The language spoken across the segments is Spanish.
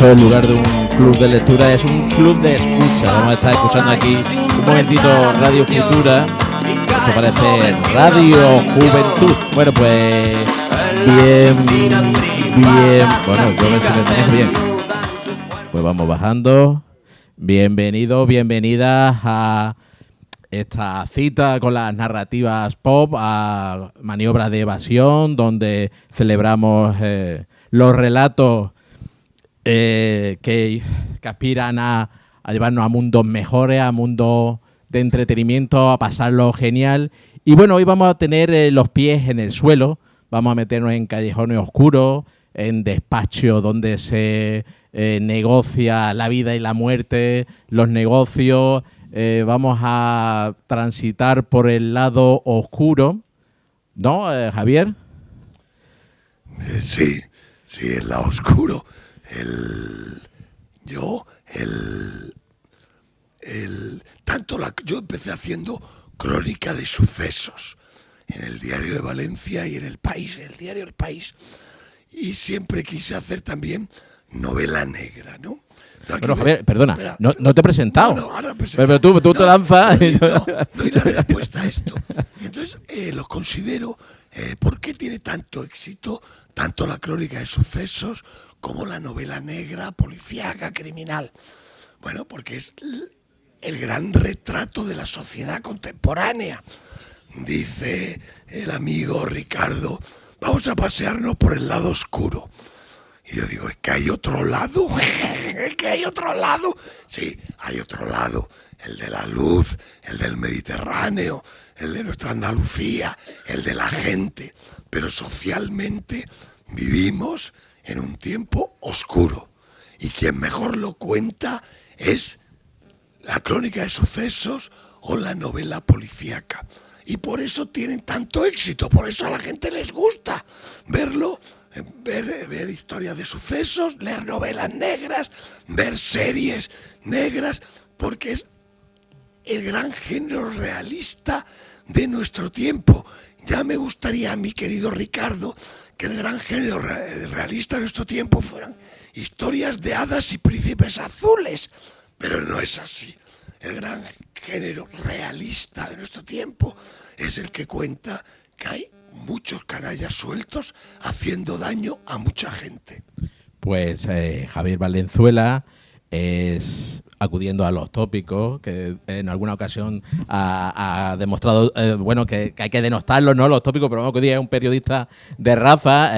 esto es lugar de un club de lectura, es un club de escucha. Vamos a estar escuchando aquí un momentito Radio Futura. Esto parece Radio Juventud. Bueno, pues bien. Bueno, yo me siento bien. Pues vamos bajando. Bienvenidos, bienvenidas a esta cita con las narrativas pop, a maniobras de evasión, donde celebramos los relatos que aspiran a llevarnos a mundos mejores, a mundos de entretenimiento, a pasarlo genial. Y bueno, hoy vamos a tener los pies en el suelo, vamos a meternos en callejones oscuros, en despachos donde se negocia la vida y la muerte, los negocios. Vamos a transitar por el lado oscuro, ¿no, Javier? Sí, el lado oscuro. Yo empecé haciendo crónica de sucesos en el Diario de Valencia y en El País, el Diario El País. Y siempre quise hacer también novela negra, ¿no? Bueno, Javier, perdona, espera, no te he presentado. No, ahora pero tú te lanzas. Doy la respuesta a esto. Entonces, lo considero, ¿por qué tiene tanto éxito tanto la crónica de sucesos como la novela negra, policíaca, criminal? Bueno, porque es el gran retrato de la sociedad contemporánea. Dice el amigo Ricardo, vamos a pasearnos por el lado oscuro. Y yo digo, ¿es que hay otro lado? ¿Es que hay otro lado? Sí, hay otro lado. El de la luz, el del Mediterráneo, el de nuestra Andalucía, el de la gente. Pero socialmente vivimos en un tiempo oscuro. Y quien mejor lo cuenta es la crónica de sucesos o la novela policíaca. Y por eso tienen tanto éxito, por eso a la gente les gusta verlo. Ver historias de sucesos, leer novelas negras, ver series negras, porque es el gran género realista de nuestro tiempo. Ya me gustaría, mi querido Ricardo, que el gran género realista de nuestro tiempo fueran historias de hadas y príncipes azules, pero no es así. El gran género realista de nuestro tiempo es el que cuenta que hay muchos canallas sueltos haciendo daño a mucha gente. Pues Javier Valenzuela es acudiendo a los tópicos, que en alguna ocasión ha demostrado que hay que denostarlos, ¿no? Los tópicos, pero vamos, que hoy día es un periodista de raza,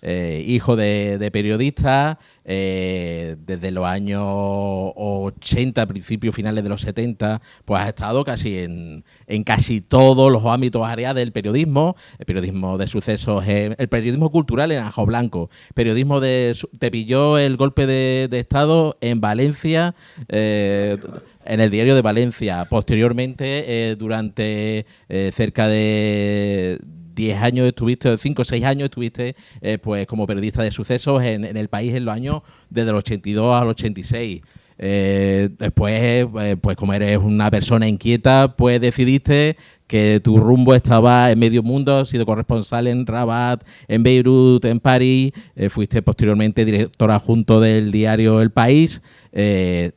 hijo de periodista, desde los años 80, principios, finales de los 70, pues ha estado casi en casi todos los ámbitos áreas del periodismo, el periodismo de sucesos, el periodismo cultural en Ajo Blanco, periodismo te pilló el golpe de Estado en Valencia, en el Diario de Valencia. Posteriormente, durante cerca de 10 años estuviste, 5 o 6 años estuviste pues como periodista de sucesos en El País en los años desde el 82 al 86. Después, pues como eres una persona inquieta, pues decidiste que tu rumbo estaba en medio mundo, has sido corresponsal en Rabat, en Beirut, en París, fuiste posteriormente director adjunto del diario El País,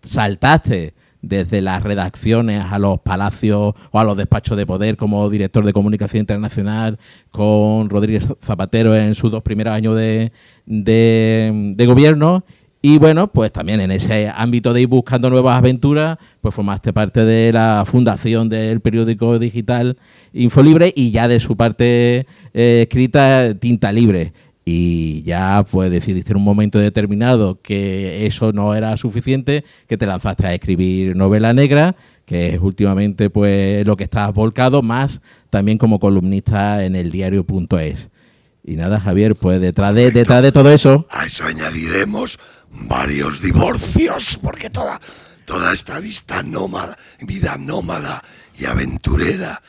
saltaste desde las redacciones a los palacios o a los despachos de poder como director de comunicación internacional con Rodríguez Zapatero en sus 2 primeros años de gobierno. Y bueno, pues también en ese ámbito de ir buscando nuevas aventuras, pues formaste parte de la fundación del periódico digital Infolibre y ya de su parte escrita Tinta Libre. Y ya pues decidiste en un momento determinado que eso no era suficiente, que te lanzaste a escribir novela negra, que es últimamente pues lo que estás volcado, más también como columnista en el diario.es. Y nada, Javier, pues detrás de todo eso... A eso añadiremos varios divorcios, porque toda esta vida nómada y aventurera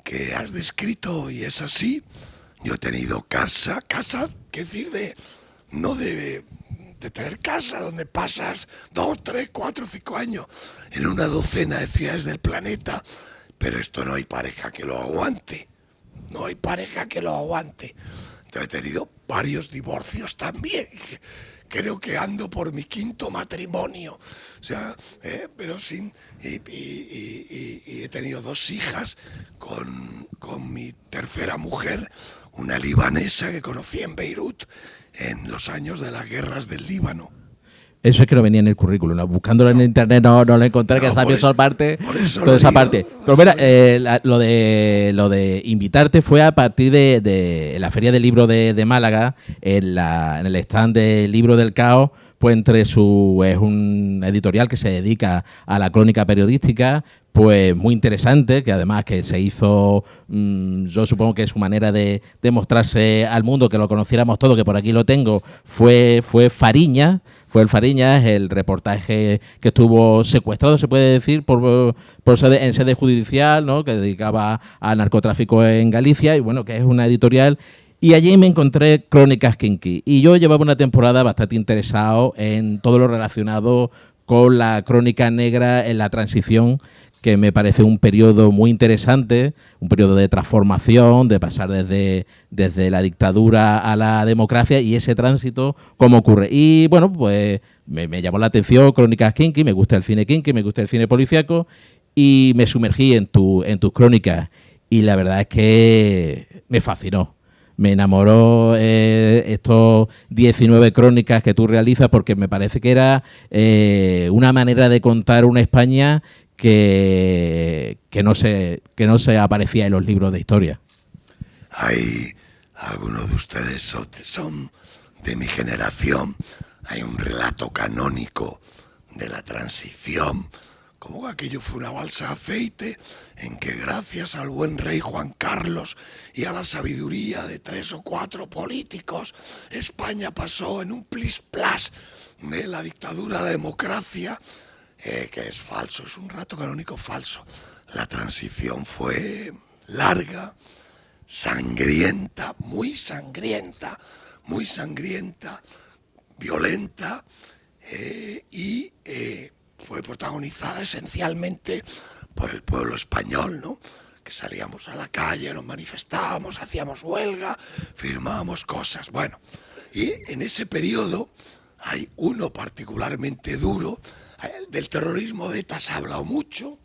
que has descrito, y es así. Yo he tenido casa, qué decir, no de tener casa donde pasas 2, 3, 4, 5 años en una docena de ciudades del planeta, pero esto no hay pareja que lo aguante. Entonces he tenido varios divorcios también, creo que ando por mi quinto matrimonio. O sea, pero sin... Y he tenido 2 hijas con mi tercera mujer, una libanesa que conocí en Beirut en los años de las guerras del Líbano. Eso es que no venía en el currículum, ¿no? Buscándolo en internet no lo encontré, que sabía esa parte, toda esa parte. Pero mira, lo de invitarte fue a partir de la Feria del Libro de Málaga, en el stand del Libro del Caos, pues es un editorial que se dedica a la crónica periodística, pues muy interesante, que además que se hizo, yo supongo que su manera de mostrarse al mundo, que lo conociéramos todo, que por aquí lo tengo, fue Fariña. Fue el Fariñas, el reportaje que estuvo secuestrado, se puede decir, en sede judicial, ¿no? Que dedicaba al narcotráfico en Galicia, y bueno, que es una editorial. Y allí me encontré Crónicas Kinky. Y yo llevaba una temporada bastante interesado en todo lo relacionado con la crónica negra en la transición, que me parece un periodo muy interesante, un periodo de transformación, de pasar desde la dictadura a la democracia, y ese tránsito, cómo ocurre. Y bueno, pues me llamó la atención Crónicas Kinky, me gusta el cine kinky, me gusta el cine policíaco, y me sumergí en tus crónicas, y la verdad es que me fascinó. Me enamoró estos 19 crónicas que tú realizas, porque me parece que era una manera de contar una España que no se aparecía en los libros de historia. Hay algunos de ustedes son de mi generación. Hay un relato canónico de la transición, como aquello fue una balsa de aceite, en que gracias al buen rey Juan Carlos y a la sabiduría de 3 o 4 políticos, España pasó en un plis-plas de la dictadura a la democracia, que es falso, es un relato canónico falso. La transición fue larga, sangrienta, muy sangrienta, violenta, y fue protagonizada esencialmente por el pueblo español, ¿no? Que salíamos a la calle, nos manifestábamos, hacíamos huelga, firmábamos cosas. Bueno, y en ese periodo hay uno particularmente duro. Del terrorismo de ETA se ha hablado mucho,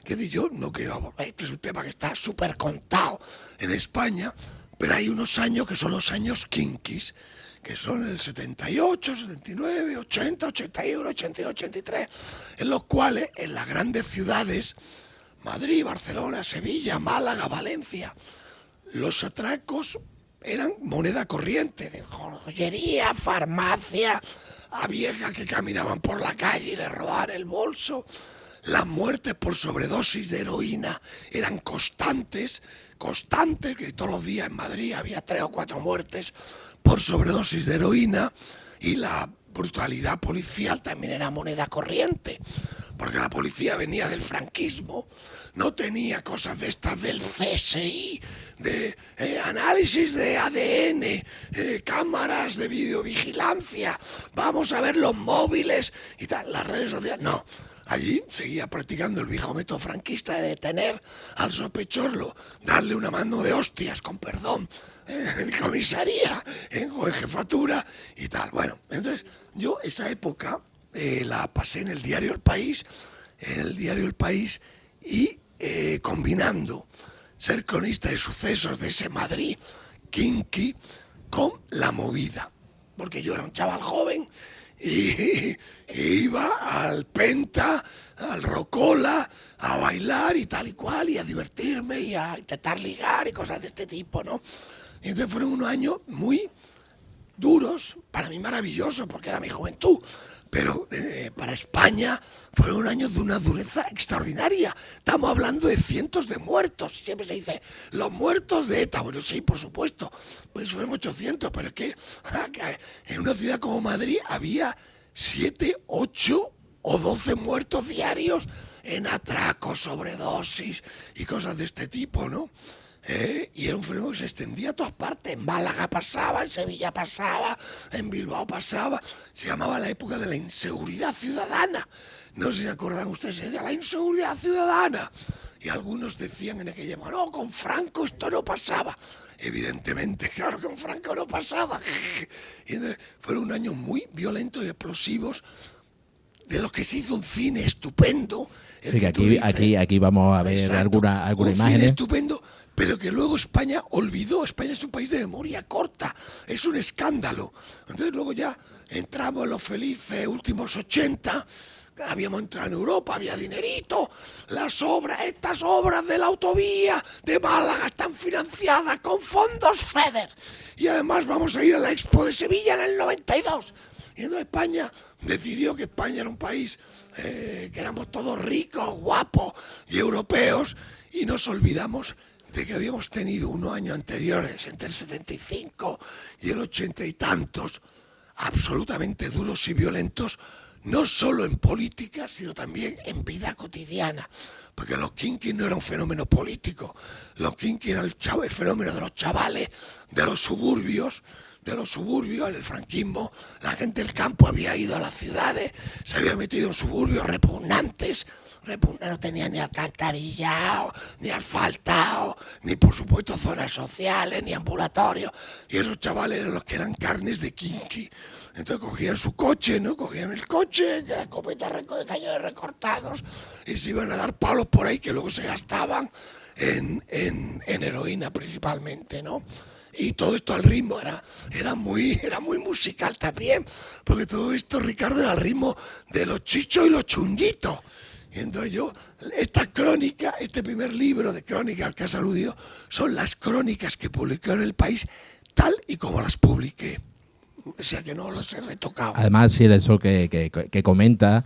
que yo no quiero... Este es un tema que está súper contado en España, pero hay unos años que son los años kinkis, que son el 78, 79, 80, 81, 82, 83, en los cuales en las grandes ciudades, Madrid, Barcelona, Sevilla, Málaga, Valencia, los atracos eran moneda corriente, de joyería, farmacia, a viejas que caminaban por la calle y les robaban el bolso. Las muertes por sobredosis de heroína eran constantes, que todos los días en Madrid había 3 o 4 muertes por sobredosis de heroína, y la brutalidad policial también era moneda corriente, porque la policía venía del franquismo, no tenía cosas de estas del CSI, de análisis de ADN, cámaras de videovigilancia, vamos a ver los móviles y tal, las redes sociales, no. Allí seguía practicando el viejo método franquista de detener al sospechoso, darle una mano de hostias, con perdón, en comisaría, en jefatura y tal. Bueno, entonces yo esa época la pasé en el diario El País, y combinando ser cronista de sucesos de ese Madrid kinky con la movida, porque yo era un chaval joven y iba al Penta, al Rocola, a bailar y tal y cual, y a divertirme y a intentar ligar y cosas de este tipo, ¿no? Y entonces fueron unos años muy duros, para mí maravillosos, porque era mi juventud, pero para España fueron años de una dureza extraordinaria. Estamos hablando de cientos de muertos, y siempre se dice, los muertos de ETA. Bueno, sí, por supuesto, pues fueron 800, pero es que en una ciudad como Madrid había 7, 8 o 12 muertos diarios en atracos, sobredosis y cosas de este tipo, ¿no? Y era un fenómeno que se extendía a todas partes. En Málaga pasaba, en Sevilla pasaba, en Bilbao pasaba. Se llamaba la época de la inseguridad ciudadana. No sé si acuerdan ustedes de la inseguridad ciudadana. y algunos decían en aquella época, no, con Franco esto no pasaba. Evidentemente, claro, con Franco no pasaba. Y entonces fueron unos años muy violentos y explosivos, de los que se hizo un cine estupendo. Sí, que aquí vamos a ver alguna imagen. Cine estupendo, pero que luego España olvidó. España es un país de memoria corta, es un escándalo. Entonces luego ya entramos en los felices últimos 80, habíamos entrado en Europa, había dinerito, estas obras de la autovía de Málaga están financiadas con fondos FEDER. Y además vamos a ir a la Expo de Sevilla en el 92. Y entonces España decidió que España era un país que éramos todos ricos, guapos y europeos, y nos olvidamos de que habíamos tenido unos años anteriores, entre el 75 y el 80 y tantos, absolutamente duros y violentos, no solo en política, sino también en vida cotidiana. Porque los kinkis no era un fenómeno político, los kinkis era el fenómeno de los chavales, de los suburbios, en el franquismo. La gente del campo había ido a las ciudades, se había metido en suburbios repugnantes, no tenía ni alcantarillado, ni asfaltado, ni por supuesto zonas sociales, ni ambulatorios. Y esos chavales eran los que eran carnes de kinky. Entonces cogían su coche, ¿no? Cogían el coche, de la escopeta de cañones recortados, y se iban a dar palos por ahí que luego se gastaban en heroína principalmente, ¿no? Y todo esto al ritmo era muy musical también, porque todo esto, Ricardo, era al ritmo de los chichos y los chunguitos. Y entonces esta crónica, este primer libro de crónica al que has aludido, son las crónicas que publicó en El País, tal y como las publiqué. O sea que no los he retocado. Además, sí, eso que comenta,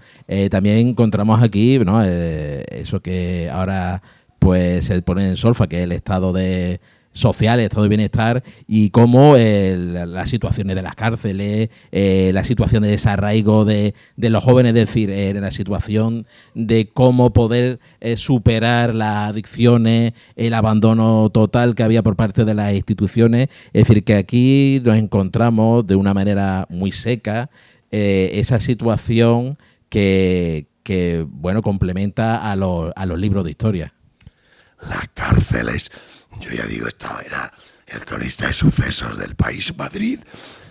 también encontramos aquí, ¿no? Eso que ahora pues se pone en solfa, que es el estado de social, el estado de bienestar, y cómo las situaciones de las cárceles, la situación de desarraigo de los jóvenes, es decir, la situación de cómo poder superar las adicciones, el abandono total que había por parte de las instituciones. Es decir, que aquí nos encontramos de una manera muy seca esa situación que bueno, complementa a los libros de historia. Las cárceles, yo ya digo, era el cronista de sucesos del País, Madrid,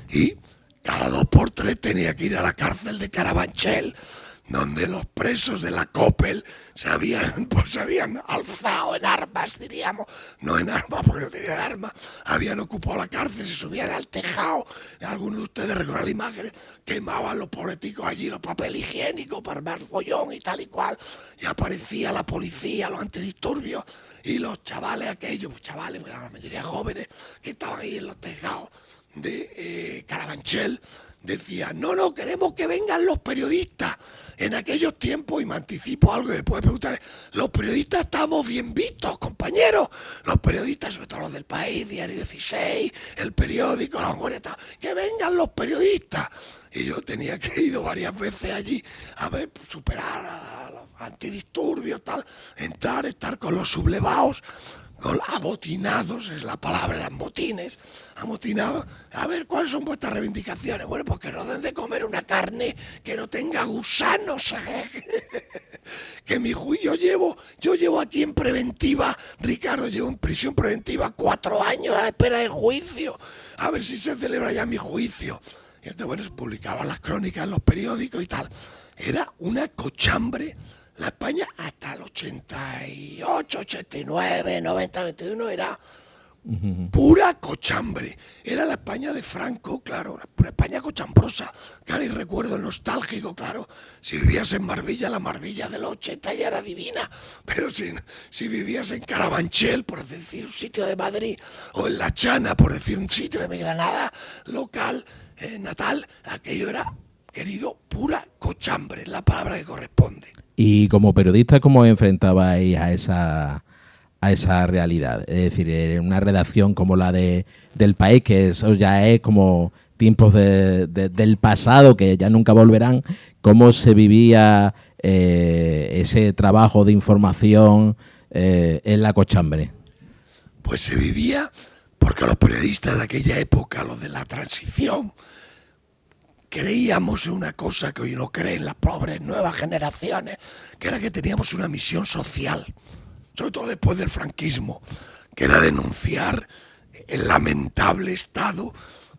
y cada 2 por 3 tenía que ir a la cárcel de Carabanchel, donde los presos de la Coppel se habían alzado en armas, diríamos, no en armas porque no tenían armas, habían ocupado la cárcel, se subían al tejado. Algunos de ustedes recordarán las imágenes, quemaban los pobreticos allí los papel higiénico para armar follón y tal y cual, y aparecía la policía, los antidisturbios, y los chavales aquellos, chavales, porque la mayoría jóvenes, que estaban ahí en los tejados de Carabanchel, decían, no, queremos que vengan los periodistas. En aquellos tiempos, y me anticipo algo que después preguntaré, los periodistas estamos bien vistos, compañeros. Los periodistas, sobre todo los del País, Diario 16, El Periódico, La Vanguardia, que vengan los periodistas. Y yo tenía que ir varias veces allí a ver, superar a los antidisturbios, tal, entrar, estar con los sublevados, con amotinados, es la palabra, eran motines, amotinados, a ver cuáles son vuestras reivindicaciones. Bueno, pues que nos den de comer una carne que no tenga gusanos. Que mi juicio yo llevo aquí en preventiva, Ricardo, llevo en prisión preventiva 4 años a la espera de juicio, a ver si se celebra ya mi juicio. Y entonces, bueno, se publicaban las crónicas en los periódicos y tal. Era una cochambre. La España hasta el 88, 89, 90, 91 era pura cochambre. Era la España de Franco, claro, pura España cochambrosa. Claro, y recuerdo nostálgico, claro. Si vivías en Marbella, la Marbella de los 80 ya era divina. Pero si vivías en Carabanchel, por decir un sitio de Madrid, o en La Chana, por decir un sitio de mi Granada local, natal, aquello era, querido, pura cochambre, es la palabra que corresponde. Y como periodista, ¿cómo enfrentabais a esa realidad? Es decir, en una redacción como la del País, que eso ya es como tiempos del pasado, que ya nunca volverán, ¿cómo se vivía ese trabajo de información en la cochambre? Pues se vivía porque los periodistas de aquella época, los de la transición, creíamos en una cosa que hoy no creen las pobres nuevas generaciones, que era que teníamos una misión social. sobre todo después del franquismo, que era denunciar el lamentable estado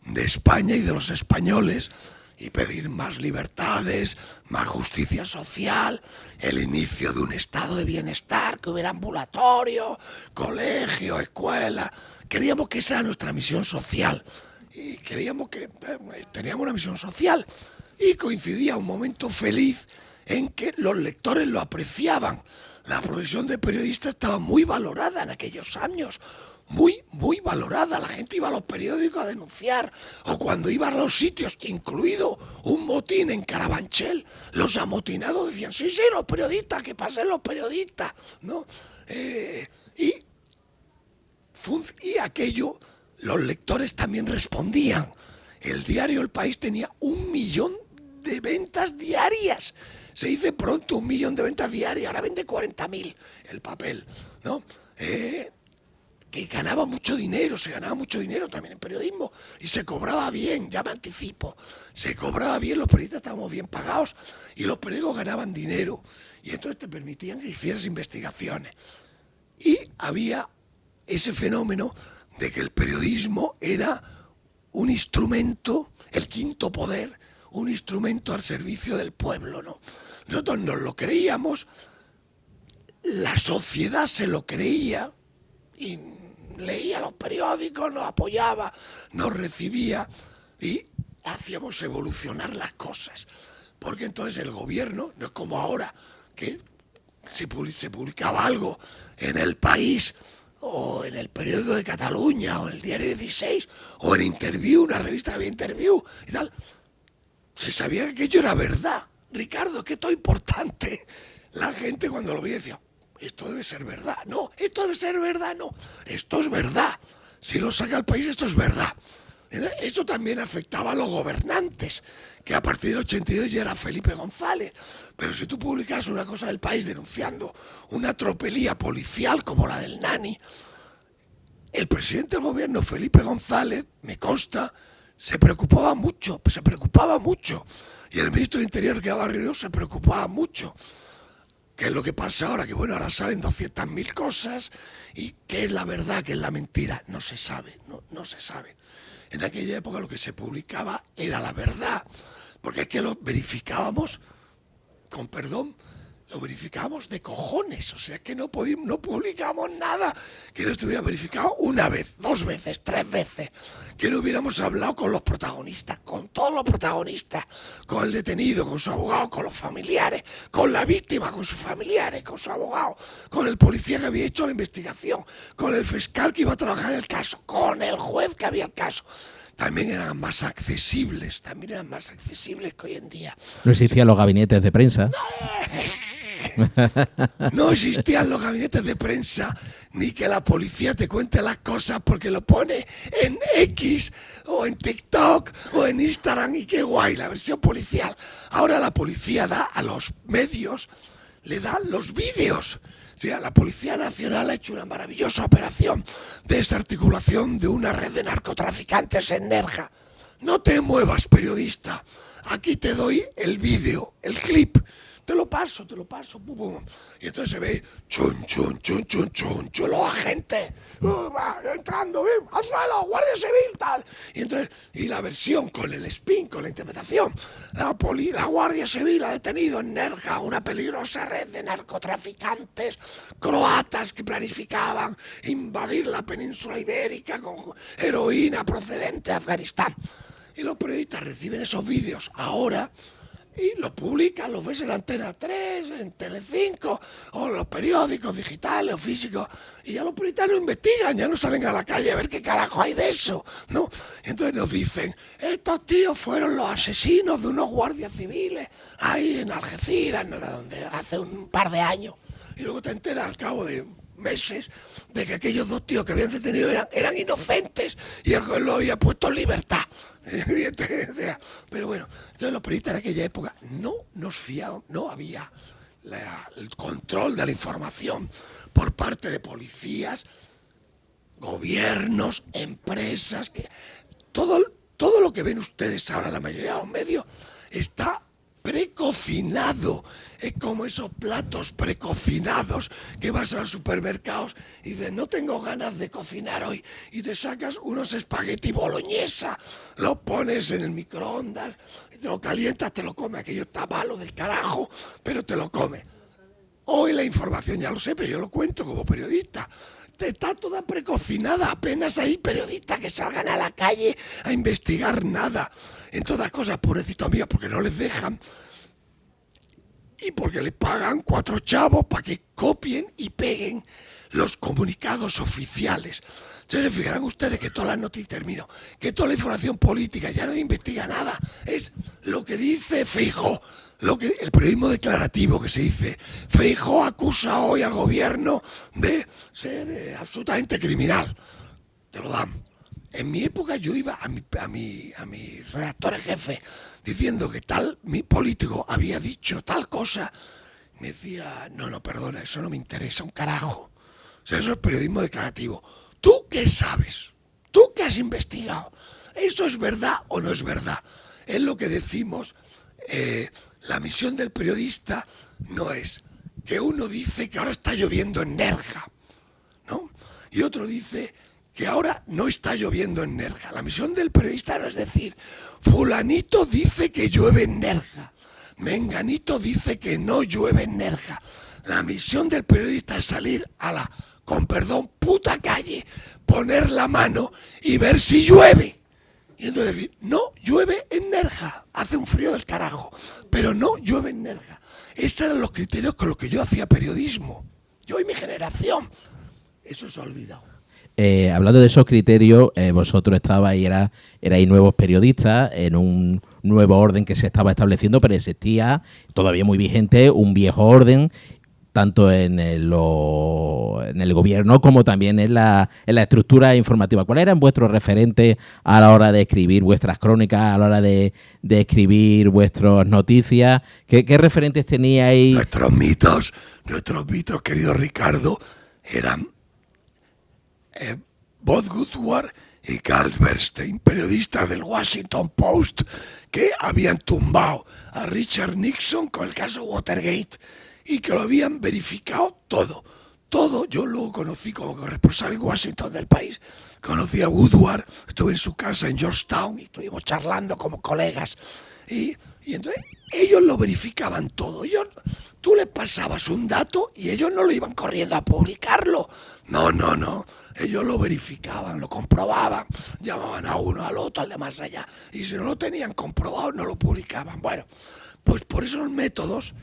de España y de los españoles y pedir más libertades, más justicia social, el inicio de un estado de bienestar, que hubiera ambulatorio, colegio, escuela. Queríamos que esa era nuestra misión social y queríamos que teníamos una misión social y coincidía un momento feliz en que los lectores lo apreciaban. La profesión de periodista estaba muy valorada en aquellos años, muy valorada. La gente iba a los periódicos a denunciar, o cuando iba a los sitios, incluido un motín en Carabanchel, los amotinados decían, sí, los periodistas, que pasen los periodistas, ¿no? Y aquello, los lectores también respondían. El diario El País tenía 1 millón de ventas diarias. Se dice pronto, 1 millón de ventas diarias, ahora vende 40.000 el papel, ¿no? Que ganaba mucho dinero, se ganaba mucho dinero también en periodismo y se cobraba bien, ya me anticipo, se cobraba bien, los periodistas estábamos bien pagados y los periódicos ganaban dinero y entonces te permitían que hicieras investigaciones. Y había ese fenómeno de que el periodismo era un instrumento, el quinto poder, un instrumento al servicio del pueblo, ¿no? Nosotros nos lo creíamos, la sociedad se lo creía y leía los periódicos, nos apoyaba, nos recibía y hacíamos evolucionar las cosas. Porque entonces el gobierno, no es como ahora, que se publicaba algo en El País o en el periódico de Cataluña o en el diario 16 o en Interview, una revista que había Interview y tal, se sabía que aquello era verdad. Ricardo, que esto es importante. La gente cuando lo veía decía, esto debe ser verdad. No, esto debe ser verdad, no. Esto es verdad. Si lo saca El País, esto es verdad. Esto también afectaba a los gobernantes, que a partir del 82 ya era Felipe González. Pero si tú publicas una cosa del País denunciando una tropelía policial como la del Nani, el presidente del gobierno, Felipe González, me consta, se preocupaba mucho. Y el ministro de Interior, que daba reunión, se preocupaba mucho. ¿Qué es lo que pasa ahora? Que bueno, ahora salen 200.000 cosas y ¿qué es la verdad, qué es la mentira? No se sabe, no se sabe. En aquella época lo que se publicaba era la verdad, porque es que lo verificábamos, con perdón, lo verificábamos de cojones, o sea que no publicábamos nada que no estuviera verificado una vez, 2 veces, 3 veces, que no hubiéramos hablado con los protagonistas, con todos los protagonistas, con el detenido, con su abogado, con los familiares, con la víctima, con sus familiares, con su abogado, con el policía que había hecho la investigación, con el fiscal que iba a trabajar en el caso, con el juez que había el caso. También eran más accesibles que hoy en día. No existían los gabinetes de prensa. No existían los gabinetes de prensa, ni que la policía te cuente las cosas porque lo pone en X o en TikTok o en Instagram y qué guay, la versión policial. Ahora la policía da a los medios, le da los vídeos. O sea, la Policía Nacional ha hecho una maravillosa operación de desarticulación de una red de narcotraficantes en Nerja. No te muevas, periodista. Aquí te doy el vídeo, el clip. Te lo paso, pum, pum. Y entonces se ve chun, los agentes entrando, al suelo, Guardia Civil, tal. Y entonces, y la versión con el spin, con la interpretación. La Guardia Civil ha detenido en Nerja una peligrosa red de narcotraficantes croatas que planificaban invadir la península ibérica con heroína procedente de Afganistán. Y los periodistas reciben esos vídeos ahora y los publican, los ves en Antena 3, en Telecinco, o en los periódicos digitales o físicos, y ya los periodistas no investigan, ya no salen a la calle a ver qué carajo hay de eso, ¿no? Entonces nos dicen, estos tíos fueron los asesinos de unos guardias civiles ahí en Algeciras, ¿no? Donde hace un par de años, y luego te enteras al cabo de meses de que aquellos 2 tíos que habían detenido eran inocentes y el juez lo había puesto en libertad. Pero bueno, entonces los periodistas en aquella época no nos fiaban, no había el control de la información por parte de policías, gobiernos, empresas, todo lo que ven ustedes ahora, la mayoría de los medios, está precocinado. Es como esos platos precocinados que vas a los supermercados y dices, no tengo ganas de cocinar hoy, y te sacas unos espagueti boloñesa, los pones en el microondas, y te lo calientas, te lo comes, aquello está malo del carajo, pero te lo comes. Hoy la información ya lo sé, pero yo lo cuento como periodista. Está toda precocinada, apenas hay periodistas que salgan a la calle a investigar nada. En todas cosas, pobrecitos míos, porque no les dejan y porque les pagan 4 chavos para que copien y peguen los comunicados oficiales. Entonces, fijarán ustedes que todas las noticias, que toda la información política ya nadie investiga nada. Es lo que dice Feijóo, el periodismo declarativo que se dice. Feijóo acusa hoy al gobierno de ser absolutamente criminal. Te lo dan. En mi época yo iba a mis redactores jefes diciendo que mi político había dicho tal cosa. Me decía, no, perdona, eso no me interesa un carajo. O sea, eso es periodismo declarativo. ¿Tú qué sabes? ¿Tú qué has investigado? ¿Eso es verdad o no es verdad? Es lo que decimos, la misión del periodista no es que uno dice que ahora está lloviendo en Nerja, ¿no? Y otro dice que ahora no está lloviendo en Nerja. La misión del periodista no es decir, fulanito dice que llueve en Nerja, menganito dice que no llueve en Nerja. La misión del periodista es salir a la, con perdón, puta calle, poner la mano y ver si llueve. Y entonces decir, no llueve en Nerja, hace un frío del carajo, pero no llueve en Nerja. Esos eran los criterios con los que yo hacía periodismo. Yo y mi generación. Eso se ha olvidado. Hablando de esos criterios, vosotros erais nuevos periodistas en un nuevo orden que se estaba estableciendo, pero existía todavía muy vigente un viejo orden, tanto en el gobierno como también en la estructura informativa. ¿Cuáles eran vuestros referentes a la hora de escribir vuestras crónicas, a la hora de escribir vuestras noticias? ¿Qué referentes teníais? Nuestros mitos, querido Ricardo, eran Bob Woodward y Carl Bernstein, periodistas del Washington Post, que habían tumbado a Richard Nixon con el caso Watergate y que lo habían verificado todo. Yo luego conocí como corresponsal en Washington del país. Conocí a Woodward, estuve en su casa en Georgetown y estuvimos charlando como colegas. Y entonces ellos lo verificaban todo. Tú les pasabas un dato y ellos no lo iban corriendo a publicarlo. No. Ellos lo verificaban, lo comprobaban, llamaban a uno, al otro, al de más allá. Y si no lo tenían comprobado, no lo publicaban. Bueno, pues por esos métodos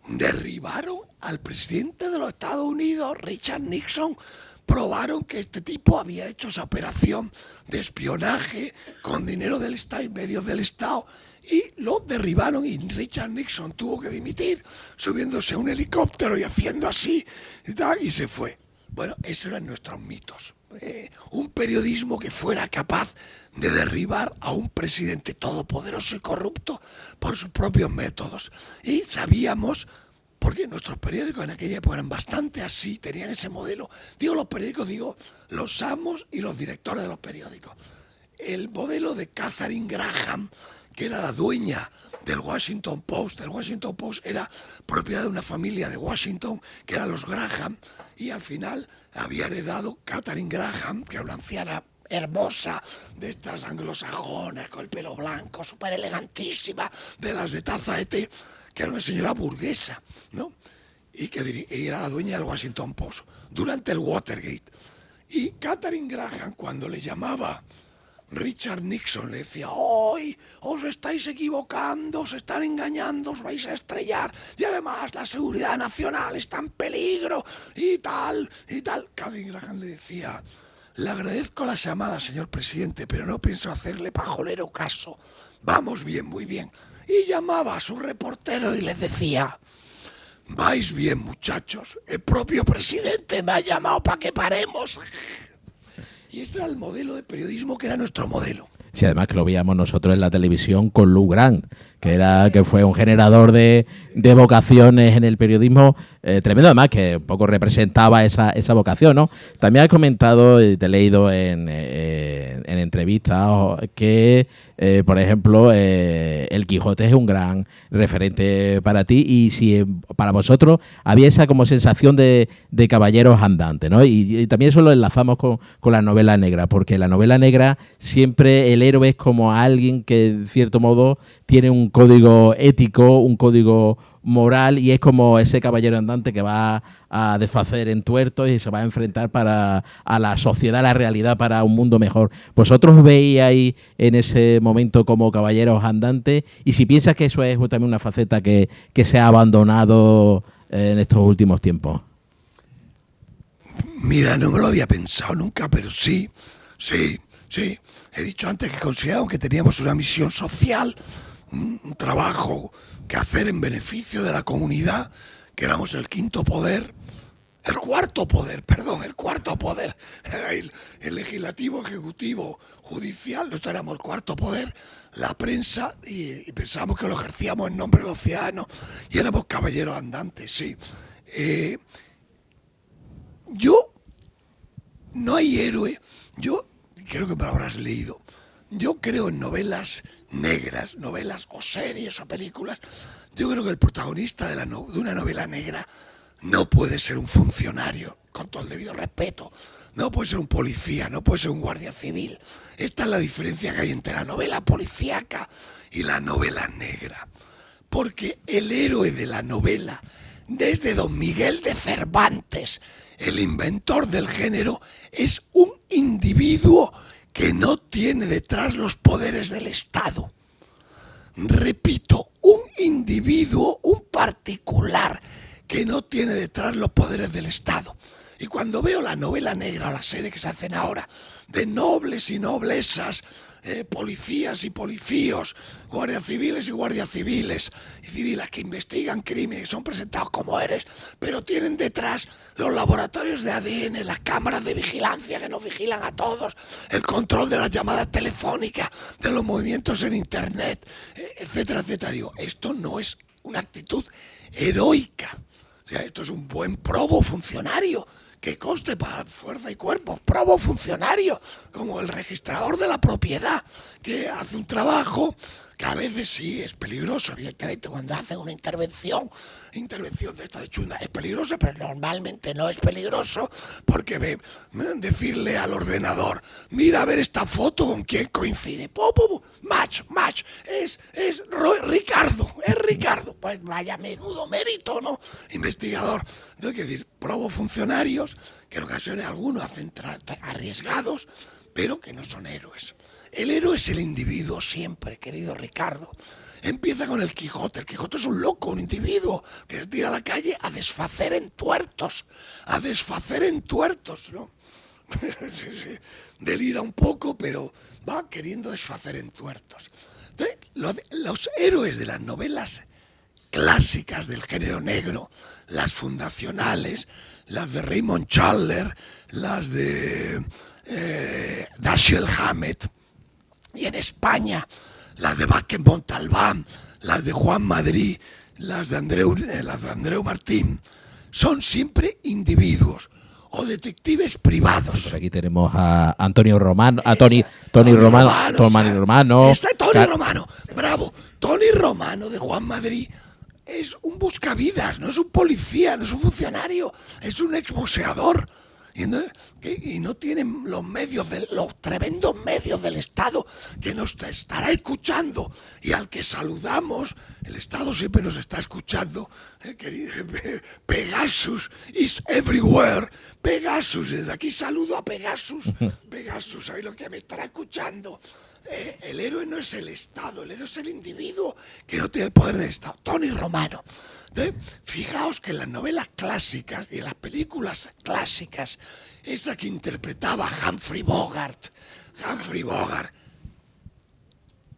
derribaron al presidente de los Estados Unidos, Richard Nixon. Probaron que este tipo había hecho esa operación de espionaje con dinero del Estado y medios del Estado, y lo derribaron, y Richard Nixon tuvo que dimitir subiéndose a un helicóptero y haciendo así y tal, y se fue. Bueno, esos eran nuestros mitos. Un periodismo que fuera capaz de derribar a un presidente todopoderoso y corrupto por sus propios métodos. Y sabíamos, porque nuestros periódicos en aquella época eran bastante así, tenían ese modelo. Digo los periódicos, digo los amos y los directores de los periódicos. El modelo de Katharine Graham, que era la dueña del Washington Post. El Washington Post era propiedad de una familia de Washington, que eran los Graham, y al final había heredado Katharine Graham, que era una anciana hermosa, de estas anglosajonas, con el pelo blanco, súper elegantísima, de las de taza de té, que era una señora burguesa, ¿no? Y que era la dueña del Washington Post durante el Watergate. Y Katharine Graham, cuando le llamaba Richard Nixon, le decía, hoy os estáis equivocando, os están engañando, os vais a estrellar, y además la seguridad nacional está en peligro, y tal. Katharine Graham le decía, le agradezco la llamada, señor presidente, pero no pienso hacerle pajolero caso. Vamos bien, muy bien. Y llamaba a su reportero y les decía, vais bien, muchachos, el propio presidente me ha llamado para que paremos. Y ese era el modelo de periodismo que era nuestro modelo. Sí, además que lo veíamos nosotros en la televisión con Lou Grant, que fue un generador de vocaciones en el periodismo tremendo, además que un poco representaba esa vocación, ¿no? También has comentado, te he leído en en entrevistas que, por ejemplo, el Quijote es un gran referente para ti, y si para vosotros había esa como sensación de caballeros andantes, ¿no? Y también eso lo enlazamos con la novela negra, porque en la novela negra siempre el héroe es como alguien que, en cierto modo, tiene un código ético, un código moral, y es como ese caballero andante que va a desfacer en tuertos y se va a enfrentar a la sociedad, a la realidad, para un mundo mejor. ¿Vosotros veíais en ese momento como caballeros andantes? Y si piensas que eso es también una faceta que se ha abandonado en estos últimos tiempos. Mira, no me lo había pensado nunca, pero sí. He dicho antes que consideramos que teníamos una misión social, un trabajo que hacer en beneficio de la comunidad, que éramos el cuarto poder, el legislativo, ejecutivo, judicial, nosotros éramos el cuarto poder, la prensa, y pensábamos que lo ejercíamos en nombre de los ciudadanos, y éramos caballeros andantes, sí. No hay héroe, yo creo que me lo habrás leído, yo creo en novelas negras, novelas o series o películas. Yo creo que el protagonista de una novela negra no puede ser un funcionario, con todo el debido respeto, no puede ser un policía, no puede ser un guardia civil. Esta es la diferencia que hay entre la novela policíaca y la novela negra, porque el héroe de la novela, desde Don Miguel de Cervantes, el inventor del género, es un individuo que no tiene detrás los poderes del Estado. Repito, un individuo, un particular, que no tiene detrás los poderes del Estado. Y cuando veo la novela negra o la serie que se hacen ahora, de nobles y noblesas, policías y policíos, guardias civiles y guardias civiles, y civiles que investigan crímenes, son presentados como héroes, pero tienen detrás los laboratorios de ADN, las cámaras de vigilancia que nos vigilan a todos, el control de las llamadas telefónicas, de los movimientos en internet, etcétera, etcétera. Digo, esto no es una actitud heroica. O sea, esto es un buen probo funcionario, que conste para fuerza y cuerpo, probo funcionario, como el registrador de la propiedad, que hace un trabajo que a veces sí es peligroso, evidentemente, cuando hace una intervención de esta de chunda es peligroso, pero normalmente no es peligroso, porque decirle al ordenador, mira a ver esta foto con quién coincide, match, es Ricardo, pues vaya menudo mérito, ¿no? Investigador. No hay que decir, probo funcionarios, que en ocasiones algunos hacen arriesgados, pero que no son héroes. El héroe es el individuo siempre, querido Ricardo. Empieza con el Quijote. El Quijote es un loco, un individuo que se tira a la calle a desfacer en tuertos, ¿no? Delira un poco, pero va queriendo desfacer en tuertos. Entonces, los héroes de las novelas clásicas del género negro, las fundacionales, las de Raymond Chandler, las de Dashiell Hammett, y en España las de Vázquez Montalbán, las de Juan Madrid, las de Andreu Martín, son siempre individuos o detectives privados. Por aquí tenemos a Antonio Romano, a Tony Romano. Bravo. Tony Romano de Juan Madrid es un buscavidas, no es un policía, no es un funcionario, es un exboxeador. Y no tienen los tremendos medios del Estado, que nos estará escuchando y al que saludamos. El Estado siempre nos está escuchando, querido. Pegasus is everywhere. Pegasus, desde aquí saludo a Pegasus. Pegasus, ¿sabéis lo que me estará escuchando? El héroe no es el Estado, el héroe es el individuo que no tiene el poder del Estado. Tony Romano. Entonces, fijaos que en las novelas clásicas y en las películas clásicas, esa que interpretaba Humphrey Bogart,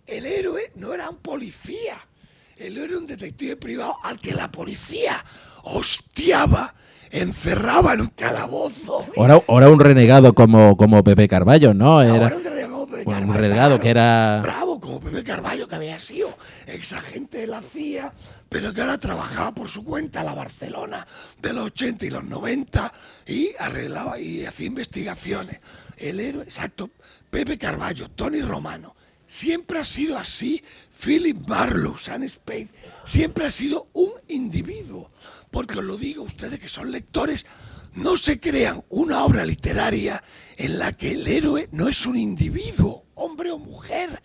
el héroe no era un policía, el héroe era un detective privado al que la policía hostiaba, encerraba en un calabozo. Ahora un renegado como Pepe Carballo, ¿no? Ahora un renegado como Pepe Carballo. Un renegado que era... Bravo, como Pepe Carballo, que había sido exagente de la CIA, pero que ahora trabajaba por su cuenta en la Barcelona de los 80 y los 90 y arreglaba y hacía investigaciones. El héroe, exacto, Pepe Carballo, Tony Romano, siempre ha sido así. Philip Marlowe, Sam Spade, siempre ha sido un individuo. Porque os lo digo, ustedes que son lectores, no se crean una obra literaria en la que el héroe no es un individuo, hombre o mujer,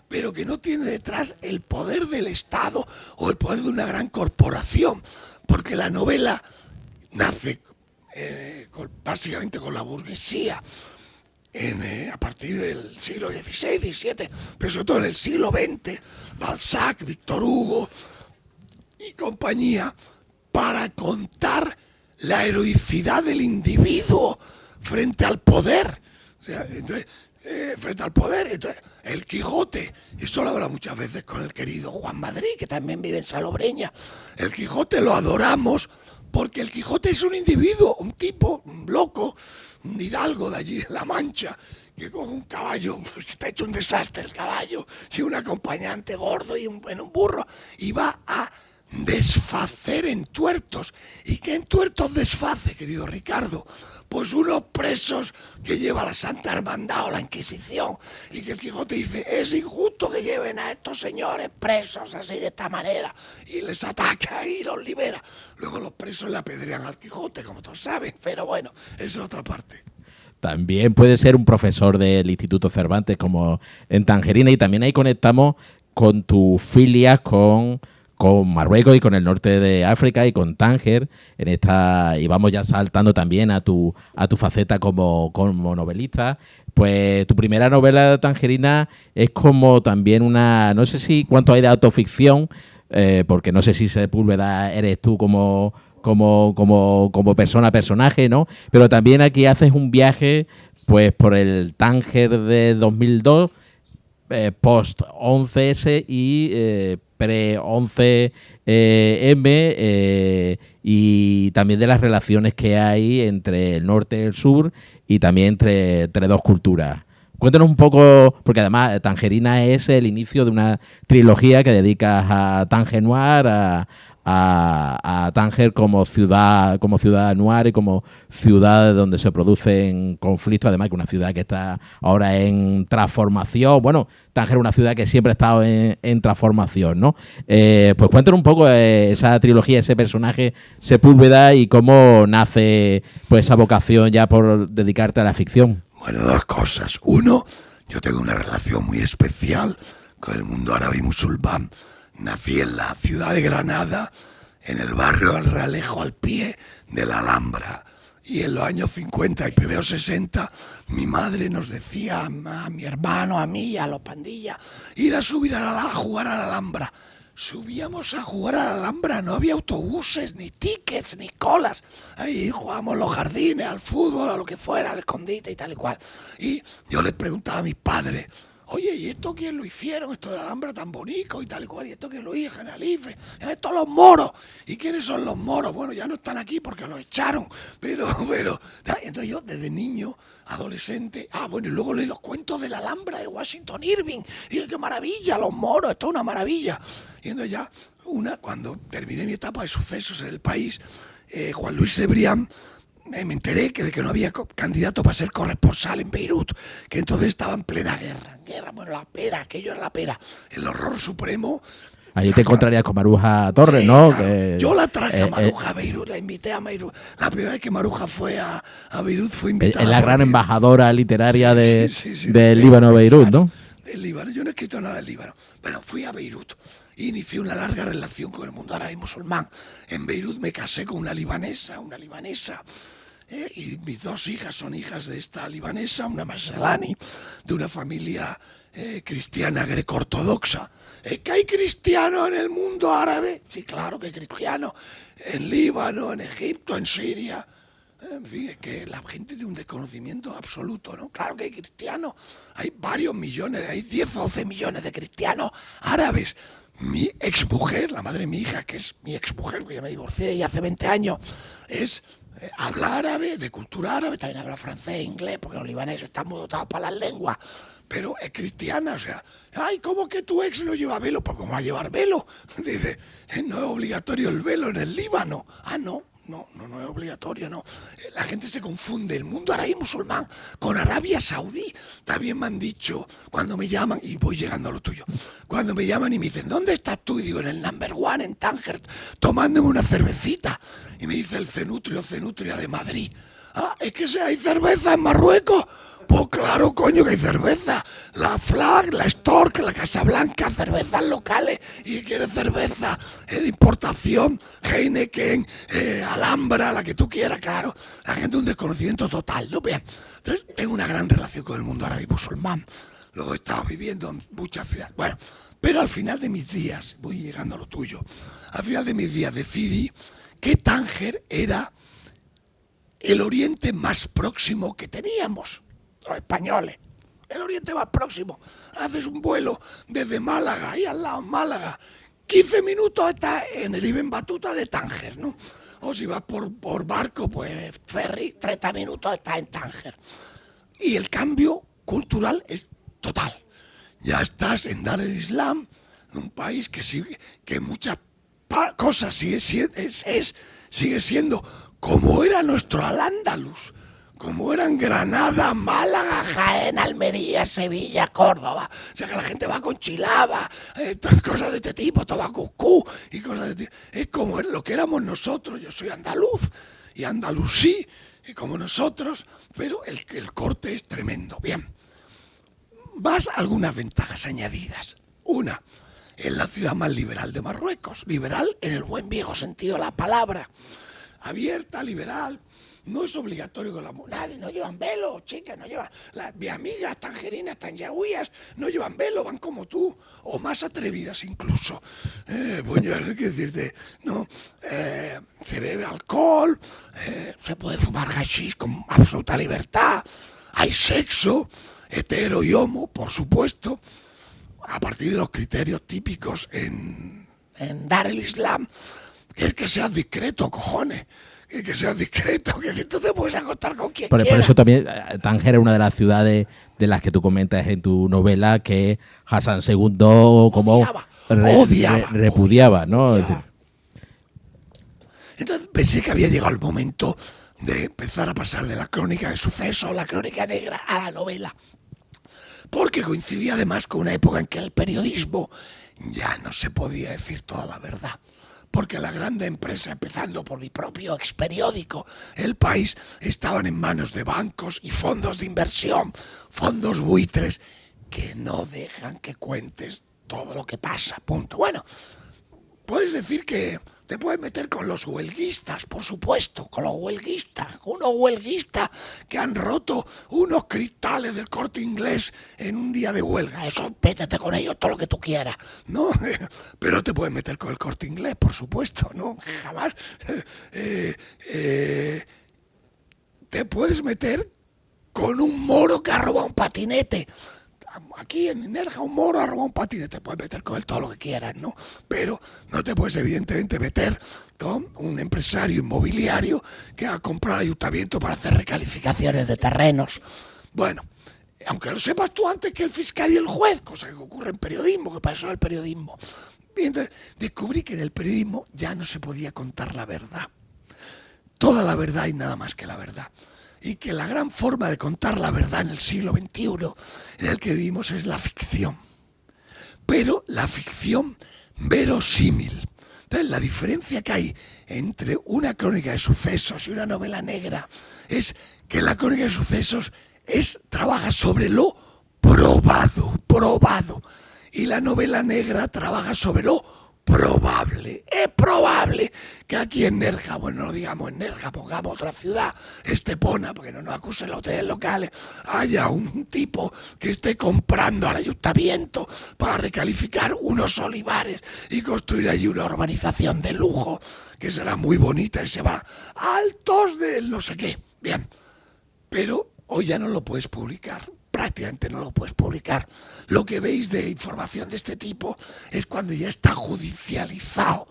pero que no tiene detrás el poder del Estado o el poder de una gran corporación. Porque la novela nace básicamente con la burguesía, a partir del siglo XVI, XVII, pero sobre todo en el siglo XX, Balzac, Víctor Hugo y compañía, para contar la heroicidad del individuo frente al poder. O sea, entonces, frente al poder. Entonces, el Quijote, eso lo habla muchas veces con el querido Juan Madrid, que también vive en Salobreña. El Quijote lo adoramos porque el Quijote es un individuo, un tipo, un loco, un hidalgo de allí de La Mancha, que coge un caballo, pues está hecho un desastre el caballo, y un acompañante gordo y en un burro, y va a desfacer entuertos. ¿Y qué entuertos desface, querido Ricardo? Pues unos presos que lleva la Santa Hermandad o la Inquisición, y que el Quijote dice, es injusto que lleven a estos señores presos así de esta manera, y les ataca y los libera. Luego los presos le apedrean al Quijote, como todos saben, pero bueno, esa es otra parte. También puede ser un profesor del Instituto Cervantes, como en Tangerina, y también ahí conectamos con tus filias con Marruecos y con el norte de África y con Tánger en esta, y vamos ya saltando también a tu faceta como novelista. Pues tu primera novela, Tangerina, es como también una, no sé si cuánto hay de autoficción, porque no sé si Sepúlveda eres tú como personaje, ¿no? Pero también aquí haces un viaje pues por el Tánger de 2002, post 11S y pre-11M, y también de las relaciones que hay entre el norte y el sur y también entre dos culturas. Cuéntanos un poco, porque además Tangerina es el inicio de una trilogía que dedicas a Tánger Noir, a Tánger como ciudad noir y como ciudad donde se producen conflictos, además que una ciudad que está ahora en transformación. Bueno, Tánger es una ciudad que siempre ha estado en transformación, ¿no? Pues cuéntanos un poco esa trilogía, ese personaje Sepúlveda y cómo nace pues esa vocación ya por dedicarte a la ficción. Bueno, dos cosas. Uno, yo tengo una relación muy especial con el mundo árabe y musulmán. Nací en la ciudad de Granada, en el barrio del Realejo, al pie de la Alhambra. Y en los años 50 y primeros 60, mi madre nos decía a mi hermano, a mí, a los pandillas, ir a subir a jugar a la Alhambra. Subíamos a jugar a la Alhambra, no había autobuses, ni tickets, ni colas. Ahí jugábamos los jardines, al fútbol, a lo que fuera, al escondite y tal y cual. Y yo les preguntaba a mis padres, oye, ¿y esto quién lo hicieron? Esto de la Alhambra tan bonito y tal y cual. ¿Y esto quién lo hizo? Generalife. Estos los moros. ¿Y quiénes son los moros? Bueno, ya no están aquí porque los echaron. Pero, entonces yo desde niño, adolescente, bueno, y luego leí los cuentos de la Alhambra de Washington Irving. Y dije, qué maravilla, los moros, esto es una maravilla. Y entonces ya, cuando terminé mi etapa de sucesos en el país, Juan Luis Cebrián, me enteré de que no había candidato para ser corresponsal en Beirut, que entonces estaba en plena guerra, bueno, la pera, aquello era la pera, el horror supremo. Allí te encontrarías con Maruja Torres, sí, ¿no? Claro. Que, yo la traje a Maruja a Beirut, la invité a Beirut. La primera vez que Maruja fue a Beirut fue invitada. Es la gran embajadora literaria del del Líbano, Beirut, ¿no? Del Líbano, yo no he escrito nada del Líbano. Bueno, fui a Beirut e inicié una larga relación con el mundo árabe y musulmán. En Beirut me casé con una libanesa. Y mis dos hijas son hijas de esta libanesa, una Maselani, de una familia cristiana greco-ortodoxa. ¿Que hay cristianos en el mundo árabe? Sí, claro que hay cristianos. En Líbano, en Egipto, en Siria. En fin, es que la gente tiene un desconocimiento absoluto, ¿no? Claro que hay cristianos. Hay varios millones, hay 10 o 12 millones de cristianos árabes. Mi exmujer, la madre de mi hija, que es mi exmujer, porque ya me divorcié de ella hace 20 años, habla árabe, de cultura árabe, también habla francés, inglés, porque los libaneses están muy dotados para las lenguas. pero es cristiana, o sea, ay, ¿cómo que tu ex no lleva velo? Pues ¿cómo va a llevar velo? Dice, no es obligatorio el velo en el Líbano. Ah, no. No es obligatorio, no. La gente se confunde el mundo árabe musulmán con Arabia Saudí. También me han dicho, cuando me llaman, y voy llegando a lo tuyo, cuando me llaman y me dicen, ¿dónde estás tú? Y digo, en el number one, en Tánger, tomándome una cervecita. Y me dice el Cenutria de Madrid. Ah, es que si hay cerveza en Marruecos. Pues claro, coño, que hay cerveza. La Flag, la Stork, la Casablanca, cervezas locales. Y quieres cerveza de importación, Heineken, Alhambra, la que tú quieras, claro. La gente un desconocimiento total, ¿no? Bien, entonces tengo una gran relación con el mundo árabe y musulmán. Luego he estado viviendo en muchas ciudades. Bueno, pero al final de mis días, voy llegando a lo tuyo, al final de mis días decidí que Tánger era el oriente más próximo que teníamos, los españoles. El oriente más próximo. Haces un vuelo desde Málaga, ahí al lado, Málaga. 15 minutos estás en el Ibn Battuta de Tánger, ¿no? O si vas por barco, pues ferry, 30 minutos estás en Tánger. Y el cambio cultural es total. Ya estás en Dar el Islam, en un país que sigue, que muchas cosas sigue siendo como era nuestro Al-Ándalus, como eran Granada, Málaga, Jaén, Almería, Sevilla, Córdoba. O sea que la gente va con chilaba, cosas de este tipo, tabacuscú y cosas de este tipo. Es como lo que éramos nosotros. Yo soy andaluz y andalusí, y como nosotros, pero el corte es tremendo. Bien, vas a algunas ventajas añadidas. Una, es la ciudad más liberal de Marruecos. Liberal en el buen viejo sentido de la palabra. Abierta, liberal. No es obligatorio con la mujer. Nadie, no llevan velo, chicas, no llevan. Mis amigas tangerinas, tanyahuías, no llevan velo, van como tú, o más atrevidas incluso. Bueno, no hay que decirte, no. Se bebe alcohol, se puede fumar hashish con absoluta libertad, hay sexo, hetero y homo, por supuesto, a partir de los criterios típicos en Dar el Islam, que es que seas discreto, cojones. Que seas discreto, que tú te puedes acostar con quien quiera. Por eso también Tánger es una de las ciudades de las que tú comentas en tu novela que Hassan II como repudiaba, ¿no? Es decir, entonces pensé que había llegado el momento de empezar a pasar de la crónica de sucesos, la crónica negra, a la novela. Porque coincidía además con una época en que el periodismo ya no se podía decir toda la verdad. Porque las grandes empresas, empezando por mi propio experiódico, El País, estaban en manos de bancos y fondos de inversión, fondos buitres, que no dejan que cuentes todo lo que pasa, punto. Bueno, puedes decir que te puedes meter con los huelguistas, por supuesto, con los huelguistas, unos huelguistas que han roto unos cristales del Corte Inglés en un día de huelga. Eso, métete con ellos todo lo que tú quieras, ¿no? Pero no te puedes meter con el Corte Inglés, por supuesto, ¿no? Jamás. Te puedes meter con un moro que ha robado un patinete. Aquí en Nerja un moro ha robado un patinete, te puedes meter con él todo lo que quieras, ¿no? Pero no te puedes evidentemente meter con un empresario inmobiliario que ha comprado ayuntamiento para hacer recalificaciones de terrenos. Bueno, aunque lo sepas tú antes que el fiscal y el juez, cosa que ocurre en periodismo, que pasó en el periodismo. Y entonces descubrí que en el periodismo ya no se podía contar la verdad. Toda la verdad y nada más que la verdad. Y que la gran forma de contar la verdad en el siglo XXI en el que vivimos es la ficción. Pero la ficción verosímil. Entonces, la diferencia que hay entre una crónica de sucesos y una novela negra es que la crónica de sucesos trabaja sobre lo probado. Y la novela negra trabaja sobre lo probable. Es probable que aquí en Nerja, bueno, no digamos en Nerja, pongamos otra ciudad, Estepona, porque no nos acusen los hoteles locales, haya un tipo que esté comprando al ayuntamiento para recalificar unos olivares y construir allí una urbanización de lujo, que será muy bonita y se va a altos del no sé qué. Bien, pero hoy ya no lo puedes publicar. Prácticamente no lo puedes publicar. Lo que veis de información de este tipo es cuando ya está judicializado,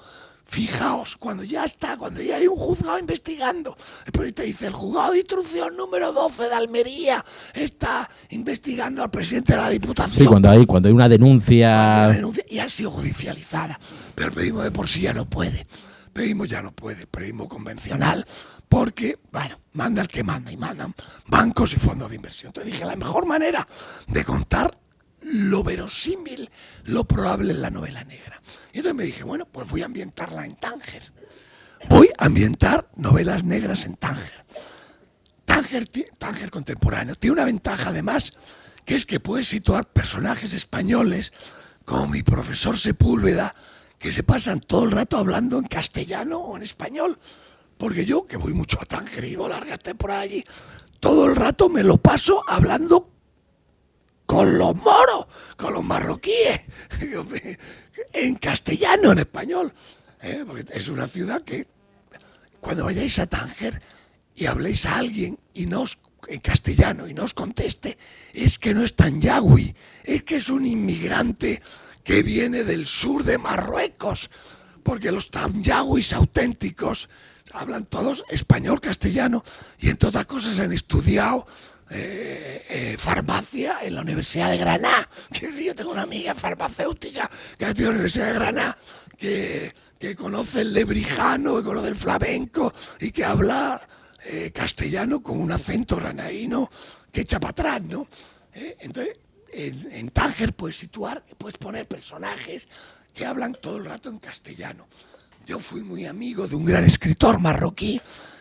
Fijaos, cuando ya hay un juzgado investigando, el periodista dice, el juzgado de instrucción número 12 de Almería está investigando al presidente de la Diputación. Sí, cuando hay una denuncia... Y ha sido judicializada. Pero el periodismo de por sí ya no puede. El periodismo convencional, porque, bueno, manda el que manda, y mandan bancos y fondos de inversión. Entonces dije, la mejor manera de contar lo verosímil, lo probable en la novela negra. Y entonces me dije, bueno, pues voy a ambientarla en Tánger. Voy a ambientar novelas negras en Tánger. Tánger contemporáneo. Tiene una ventaja, además, que es que puede situar personajes españoles, como mi profesor Sepúlveda, que se pasan todo el rato hablando en castellano o en español. Porque yo, que voy mucho a Tánger y vivo largas temporadas allí, todo el rato me lo paso hablando con los moros, con los marroquíes, en castellano, en español. Porque es una ciudad que, cuando vayáis a Tánger y habléis a alguien y en castellano y no os conteste, es que no es tanyagüi, es que es un inmigrante que viene del sur de Marruecos, porque los tanyagüis auténticos hablan todos español, castellano, y entre otras cosas han estudiado farmacia en la Universidad de Granada. Yo tengo una amiga farmacéutica que ha estudiado en la Universidad de Granada, que conoce el lebrijano, que conoce el flamenco y que habla castellano con un acento granadino que echa para atrás, ¿no? Entonces, en Tánger puedes poner personajes que hablan todo el rato en castellano. Yo fui muy amigo de un gran escritor marroquí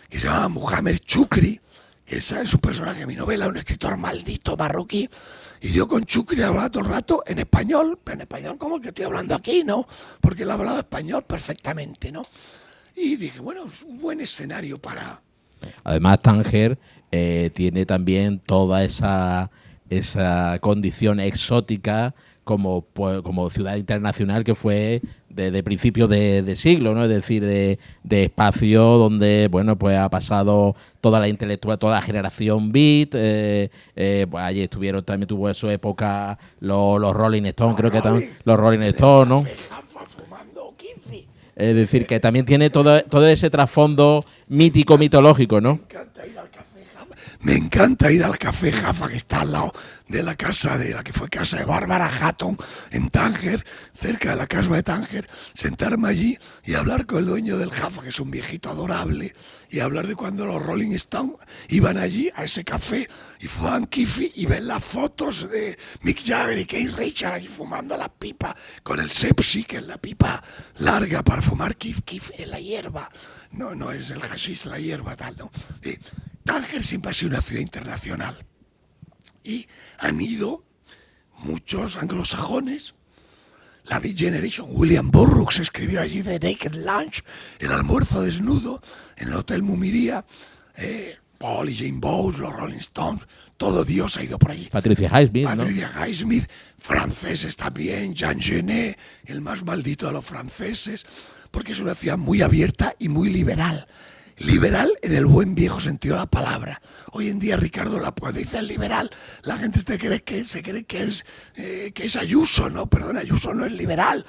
que se llama Mohamed Chukri, que es su personaje en mi novela, un escritor maldito marroquí, y yo con Chukri hablaba todo el rato en español, pero en español como el que estoy hablando aquí, ¿no? Porque él hablaba español perfectamente, ¿no? Y dije, bueno, es un buen escenario para... Además, Tánger tiene también toda esa condición exótica como ciudad internacional que fue de principios de siglo, ¿no? Es decir, de espacio donde, bueno, pues ha pasado toda la intelectual, toda la generación beat, pues allí también tuvo su época los Rolling Stones, creo que también los Rolling Stones, ¿no? Es decir, que también tiene todo ese trasfondo mítico, mitológico, ¿no? Me encanta ir al Café Jaffa, que está al lado de la casa de la que fue casa de Bárbara Hatton en Tánger, cerca de la casa de Tánger, sentarme allí y hablar con el dueño del Jaffa, que es un viejito adorable, y hablar de cuando los Rolling Stones iban allí a ese café y fumaban kifi y ven las fotos de Mick Jagger y Keith Richards allí fumando la pipa con el Sepsi, que es la pipa larga para fumar kif en la hierba. No es el hashish, la hierba, tal, ¿no? Tánger siempre ha sido una ciudad internacional y han ido muchos anglosajones. La Beat Generation, William Burroughs escribió allí The Naked Lunch, el almuerzo desnudo, en el Hotel Mumiría. Paul y Jane Bowles, los Rolling Stones, todo Dios ha ido por allí. Patricia Highsmith, Highsmith, franceses también, Jean Genet, el más maldito de los franceses, porque es una ciudad muy abierta y muy liberal. Liberal en el buen viejo sentido de la palabra. Hoy en día, Ricardo, cuando dice liberal, la gente se cree que es Ayuso. No, perdón, Ayuso no es liberal.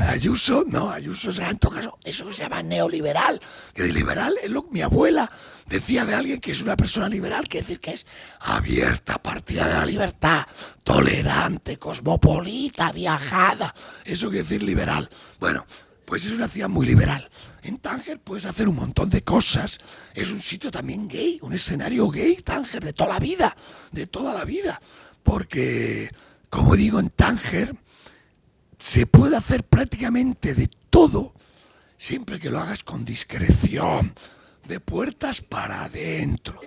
Ayuso será en todo caso eso que se llama neoliberal. Que de liberal es lo que mi abuela decía de alguien que es una persona liberal, que decir que es abierta, partida de la libertad, tolerante, cosmopolita, viajada. Eso quiere decir liberal. Bueno, pues es una ciudad muy liberal. En Tánger puedes hacer un montón de cosas. Es un sitio también gay, un escenario gay, Tánger, de toda la vida. Porque, como digo, en Tánger se puede hacer prácticamente de todo, siempre que lo hagas con discreción, de puertas para adentro.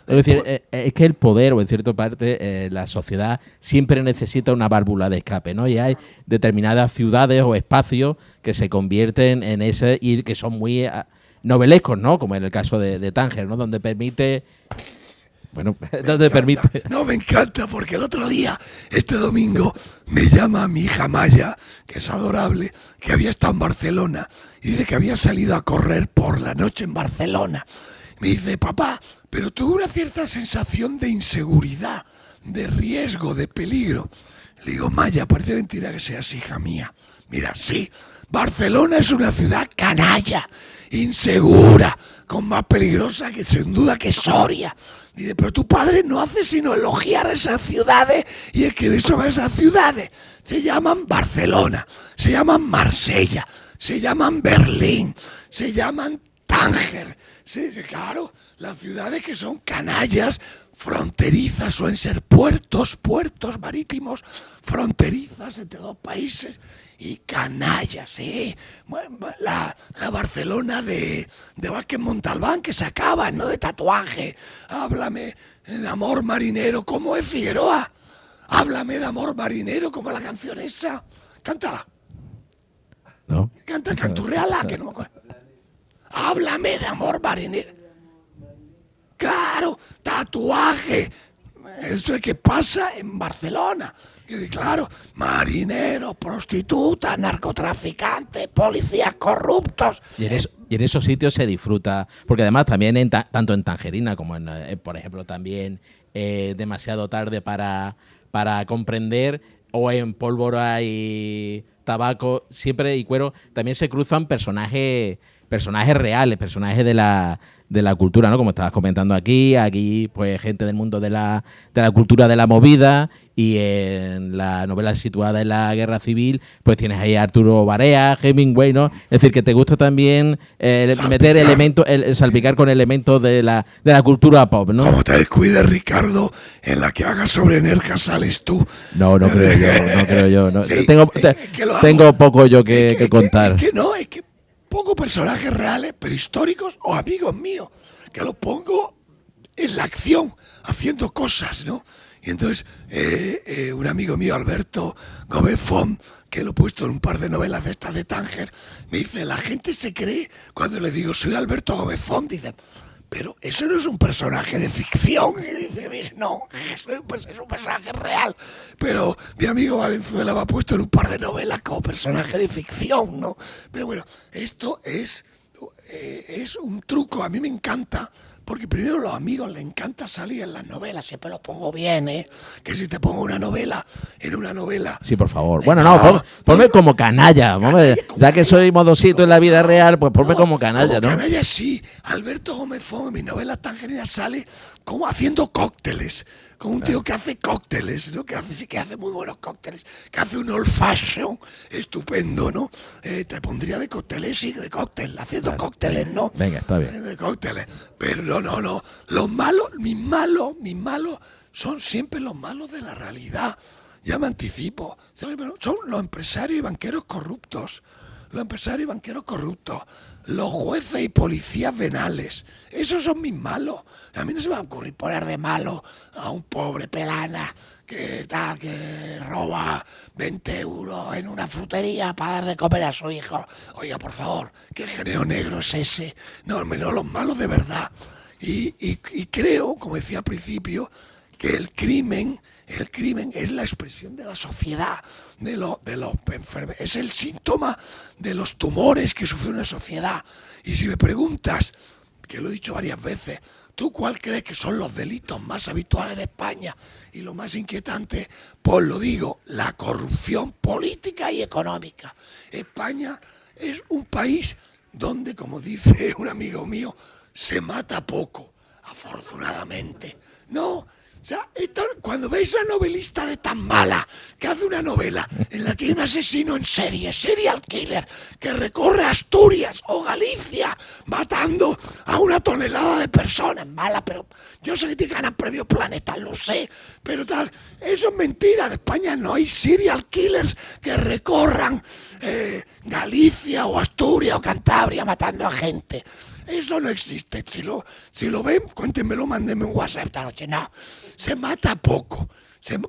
Es decir, es que el poder, o en cierta parte, la sociedad siempre necesita una válvula de escape, ¿no? Y hay determinadas ciudades o espacios que se convierten en ese y que son muy novelescos, ¿no? Como en el caso de Tánger, ¿no? Donde permite... Bueno, No, me encanta, porque el otro día, este domingo, me llama mi hija Maya, que es adorable, que había estado en Barcelona, y dice que había salido a correr por la noche en Barcelona. Me dice, papá, pero tuve una cierta sensación de inseguridad, de riesgo, de peligro. Le digo, Maya, parece mentira que seas hija mía. Mira, sí, Barcelona es una ciudad canalla, insegura, con más peligrosa que sin duda que Soria. Dice, pero tu padre no hace sino elogiar a esas ciudades y escribir sobre esas ciudades. Se llaman Barcelona, se llaman Marsella, se llaman Berlín, se llaman Tánger. Sí, claro, las ciudades que son canallas, fronterizas, suelen ser puertos marítimos, fronterizas entre dos países y canallas, sí. La Barcelona de Vázquez Montalbán, que se acaba, no de tatuaje. Háblame de amor marinero, como es Figueroa. Háblame de amor marinero, como la canción esa. Cántala. ¿No? Canturreala, que no me acuerdo. Háblame de amor marinero. Claro, tatuaje. Eso es que pasa en Barcelona. Y claro, marineros, prostitutas, narcotraficantes, policías corruptos. Y en esos sitios se disfruta, porque además también tanto en Tangerina como por ejemplo, también Demasiado tarde para comprender, o en Pólvora y Tabaco, siempre y Cuero, también se cruzan personajes reales, personajes de la cultura, ¿no? Como estabas comentando aquí pues gente del mundo de la cultura de la movida, y en la novela situada en la Guerra Civil, pues tienes ahí a Arturo Barea, Hemingway, ¿no? Es decir, que te gusta también meter elementos, salpicar con elementos de la cultura pop, ¿no? Como te descuides, Ricardo, en la que hagas sobre Nerja sales tú. No creo yo. No. Sí, tengo poco yo que contar. Es que pongo personajes reales, pero históricos o amigos míos, que los pongo en la acción, haciendo cosas, ¿no? Y entonces, un amigo mío, Alberto Gómez Font, que lo he puesto en un par de novelas de estas de Tánger, me dice, la gente se cree, cuando le digo, soy Alberto Gómez Font, dice, pero eso no es un personaje de ficción. Y dice, no, es un personaje real. Pero mi amigo Valenzuela me ha puesto en un par de novelas como personaje de ficción, ¿no? Pero bueno, esto es un truco, a mí me encanta. Porque primero a los amigos les encanta salir en las novelas, siempre los pongo bien, ¿eh? Que si te pongo una novela, en una novela... Sí, por favor. Bueno, ponme como canalla. Ya que soy modosito en la vida real, pues ponme como canalla, ¿no? Canalla sí. Alberto Gómez Font en mis novelas tangerinas sale como haciendo cócteles. Como un tío que hace cócteles, ¿no? Que hace muy buenos cócteles, que hace un old fashion estupendo, ¿no? Te pondría de cócteles y de cóctel, haciendo cócteles, ¿no? Venga, está bien. De cócteles. Pero no. Los malos, mis malos son siempre los malos de la realidad. Ya me anticipo. Son los empresarios y banqueros corruptos. Los jueces y policías venales. Esos son mis malos. A mí no se me va a ocurrir poner de malo a un pobre pelana que roba 20 euros en una frutería para dar de comer a su hijo. Oiga, por favor, ¿qué género negro es ese? No, los malos de verdad. Y creo, como decía al principio, que el crimen es la expresión de la sociedad, de los enfermos, es el síntoma de los tumores que sufre una sociedad. Y si me preguntas, que lo he dicho varias veces, ¿tú cuál crees que son los delitos más habituales en España y lo más inquietante? Pues lo digo, la corrupción política y económica. España es un país donde, como dice un amigo mío, se mata poco, afortunadamente. No. O sea, cuando veis una novelista de tan mala que hace una novela en la que hay un asesino en serie, serial killer, que recorre Asturias o Galicia matando a una tonelada de personas, mala, pero yo sé que te ganan premio Planeta, lo sé, pero tal, eso es mentira. En España no hay serial killers que recorran Galicia o Asturias o Cantabria matando a gente. Eso no existe. Si lo ven, cuéntenmelo, mándenme un WhatsApp esta noche. No, se mata poco.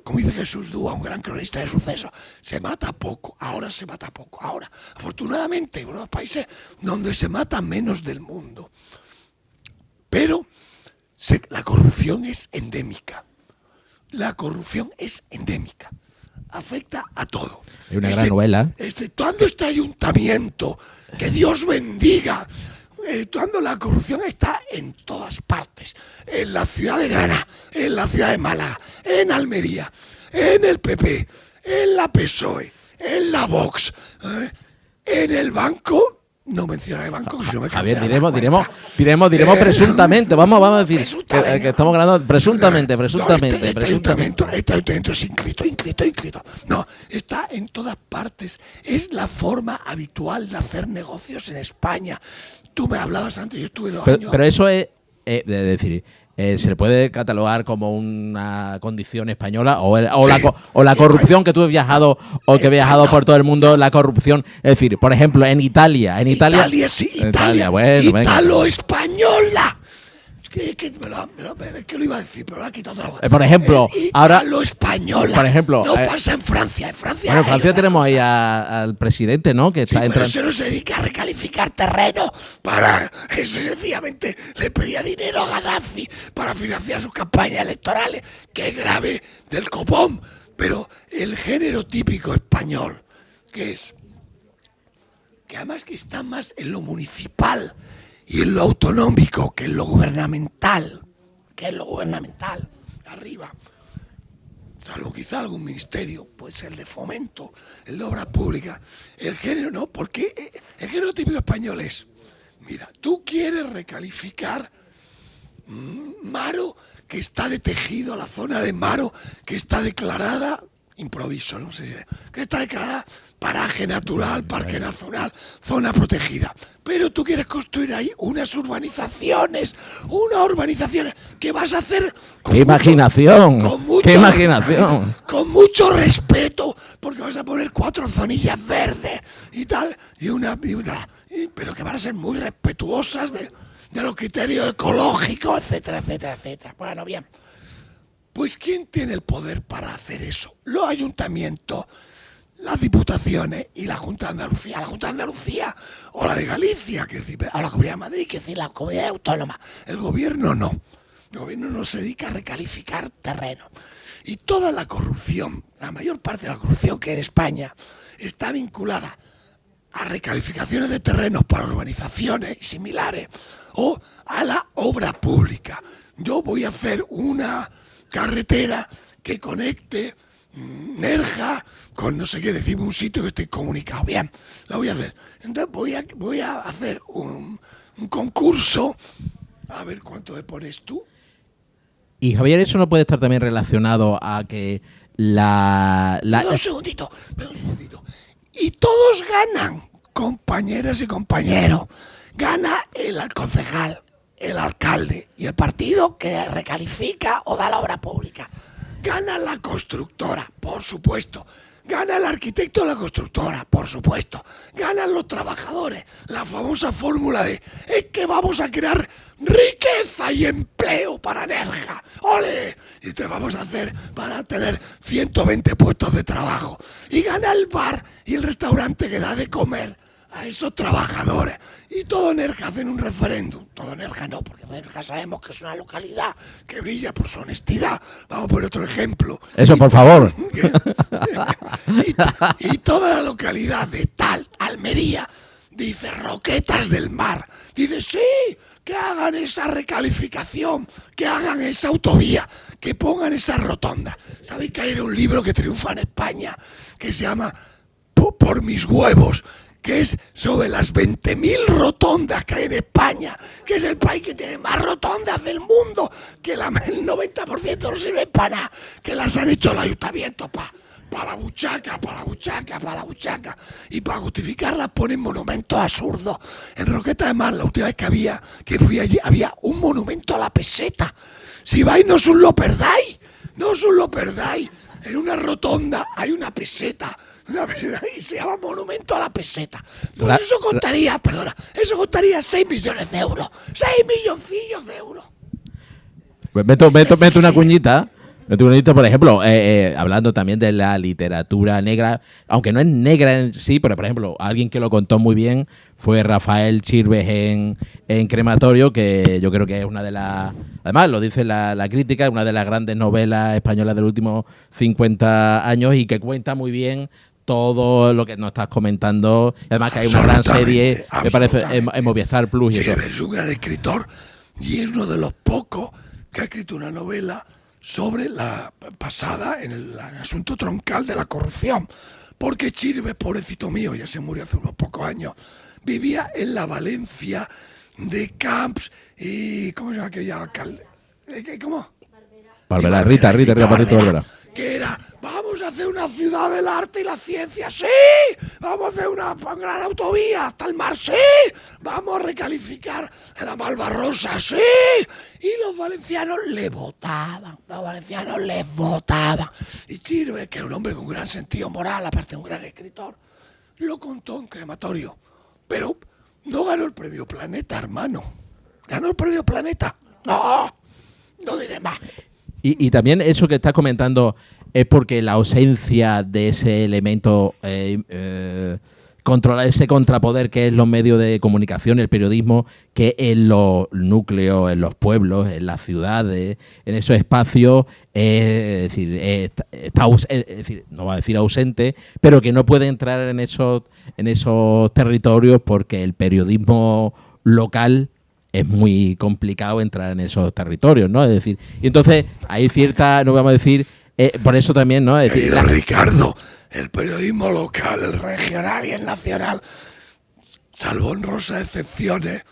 Como dice Jesús Dúa, un gran cronista de sucesos, se mata poco. Ahora se mata poco. Ahora, afortunadamente, uno de los países donde se mata menos del mundo. Pero la corrupción es endémica. Afecta a todo. Hay una gran novela. Exceptuando este ayuntamiento, que Dios bendiga. Cuando la corrupción está en todas partes, en la ciudad de Granada, en la ciudad de Málaga, en Almería, en el PP, en la PSOE, en la Vox. en el banco. No mencionaré banco, si no me Javier, cancelan la diremos cuenta. presuntamente. Vamos a decir Presuntamente. que estamos grabando presuntamente. No, este ayuntamiento es inscrito. No, está en todas partes. Es la forma habitual de hacer negocios en España. Tú me hablabas antes, yo estuve 2 años. Pero eso es, de decir, ¿se le puede catalogar como una condición española o la corrupción que tú has viajado o que he viajado por todo el mundo, la corrupción? Es decir, por ejemplo, en Italia Sí, bueno, Italo-española. Es que lo iba a decir, pero lo ha quitado otra vez. por ejemplo, ahora Italo-española. por ejemplo, no pasa en Francia. Bueno, en Francia tenemos ahí al presidente, ¿no? Que Sí, está pero entrando. ese no se dedica a recalificar terreno para... Ese sencillamente le pedía dinero a Gaddafi para financiar sus campañas electorales. ¡Qué grave del copón! Pero el género típico español, que es... que además que está más en lo municipal y en lo autonómico que en lo gubernamental. Arriba. Salvo quizá algún ministerio, puede ser de fomento, el de obras públicas. El género no, porque el género típico español es, mira, tú quieres recalificar Maro, que está de tejido, la zona de Maro, que está declarada, improviso, no sé si, que está declarada paraje natural, parque nacional, zona protegida. Pero tú quieres construir ahí unas urbanizaciones que vas a hacer con ¡Qué imaginación! ¡Qué imaginación! Con mucho respeto, porque vas a poner 4 zonillas verdes y tal, pero que van a ser muy respetuosas de los criterios ecológicos, etcétera. Bueno, bien. Pues ¿quién tiene el poder para hacer eso? Los ayuntamientos, las diputaciones y la Junta de Andalucía. La Junta de Andalucía o la de Galicia, que decir, o la Comunidad de Madrid, que decir, la comunidad autónoma. El gobierno no. El gobierno no se dedica a recalificar terreno. Y toda la corrupción, la mayor parte de la corrupción que en España está vinculada a recalificaciones de terrenos para urbanizaciones y similares o a la obra pública. Yo voy a hacer una carretera que conecte Nerja con no sé qué, decimos un sitio que esté comunicado. Bien, lo voy a hacer. Entonces voy a hacer un concurso. A ver cuánto me pones tú. Y Javier, ¿eso no puede estar también relacionado a que Espera un segundito. Y todos ganan, compañeras y compañeros. Gana el concejal, el alcalde y el partido que recalifica o da la obra pública. Gana la constructora, por supuesto. Gana el arquitecto de la constructora, por supuesto. Ganan los trabajadores. La famosa fórmula de es que vamos a crear riqueza y empleo para Nerja. ¡Ole! Y te vamos a hacer para tener 120 puestos de trabajo. Y gana el bar y el restaurante que da de comer a esos trabajadores. Y todo Nerja hacen un referéndum. Todo Nerja no, porque Nerja sabemos que es una localidad que brilla por su honestidad. Vamos por otro ejemplo. Eso, por favor. Y toda la localidad de tal, Almería, dice Roquetas del Mar. Dice, sí, que hagan esa recalificación, que hagan esa autovía, que pongan esa rotonda. ¿Sabéis que hay un libro que triunfa en España que se llama Por mis huevos? Que es sobre las 20.000 rotondas que hay en España, que es el país que tiene más rotondas del mundo, que el 90% no sirve para nada, que las han hecho los ayuntamientos para la buchaca, y para justificarlas ponen monumentos absurdos. En Roqueta de Mar, la última vez que fui allí, había un monumento a la peseta. Si vais, no os lo perdáis, en una rotonda hay una peseta y se llama monumento a la peseta. Pues eso costaría 6 millones de euros. 6 milloncillos de euros. Pues meto una cuñita. Por ejemplo, hablando también de la literatura negra, aunque no es negra en sí, pero por ejemplo, alguien que lo contó muy bien fue Rafael Chirves en Crematorio, que yo creo que es una de las, además lo dice la crítica, una de las grandes novelas españolas de los últimos 50 años y que cuenta muy bien todo lo que nos estás comentando. Además que hay una gran serie, me parece, en Movistar Plus. Chirves es un gran escritor y es uno de los pocos que ha escrito una novela sobre la pasada en el asunto troncal de la corrupción, Porque Chirves, pobrecito mío, ya se murió hace unos pocos años, vivía en la Valencia de Camps y... ¿Cómo se llama aquella alcalde? ¿Cómo? Barberá, Rita Barberá. Que era, vamos a hacer una ciudad del arte y la ciencia, sí, vamos a hacer una gran autovía hasta el mar, sí, vamos a recalificar la Malvarrosa, sí, y los valencianos les votaban, y Chirves, que era un hombre con gran sentido moral, aparte de un gran escritor, lo contó en Crematorio, pero no ganó el premio Planeta, hermano, ganó el premio Planeta, no diré más. Y también eso que estás comentando es porque la ausencia de ese elemento, controlar ese contrapoder que es los medios de comunicación, el periodismo, que en los núcleos, en los pueblos, en las ciudades, en esos espacios, es decir, no va a decir ausente, pero que no puede entrar en esos territorios porque el periodismo local es muy complicado entrar en esos territorios, ¿no? Es decir, y entonces hay cierta, no vamos a decir, por eso también, ¿no? Es decir, querido Ricardo, el periodismo local, el regional y el nacional, salvo honrosas excepciones,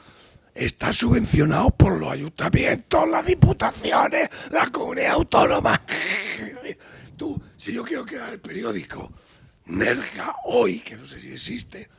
está subvencionado por los ayuntamientos, las diputaciones, las comunidades autónomas. Tú, si yo quiero crear el periódico Nerja Hoy, que no sé si existe,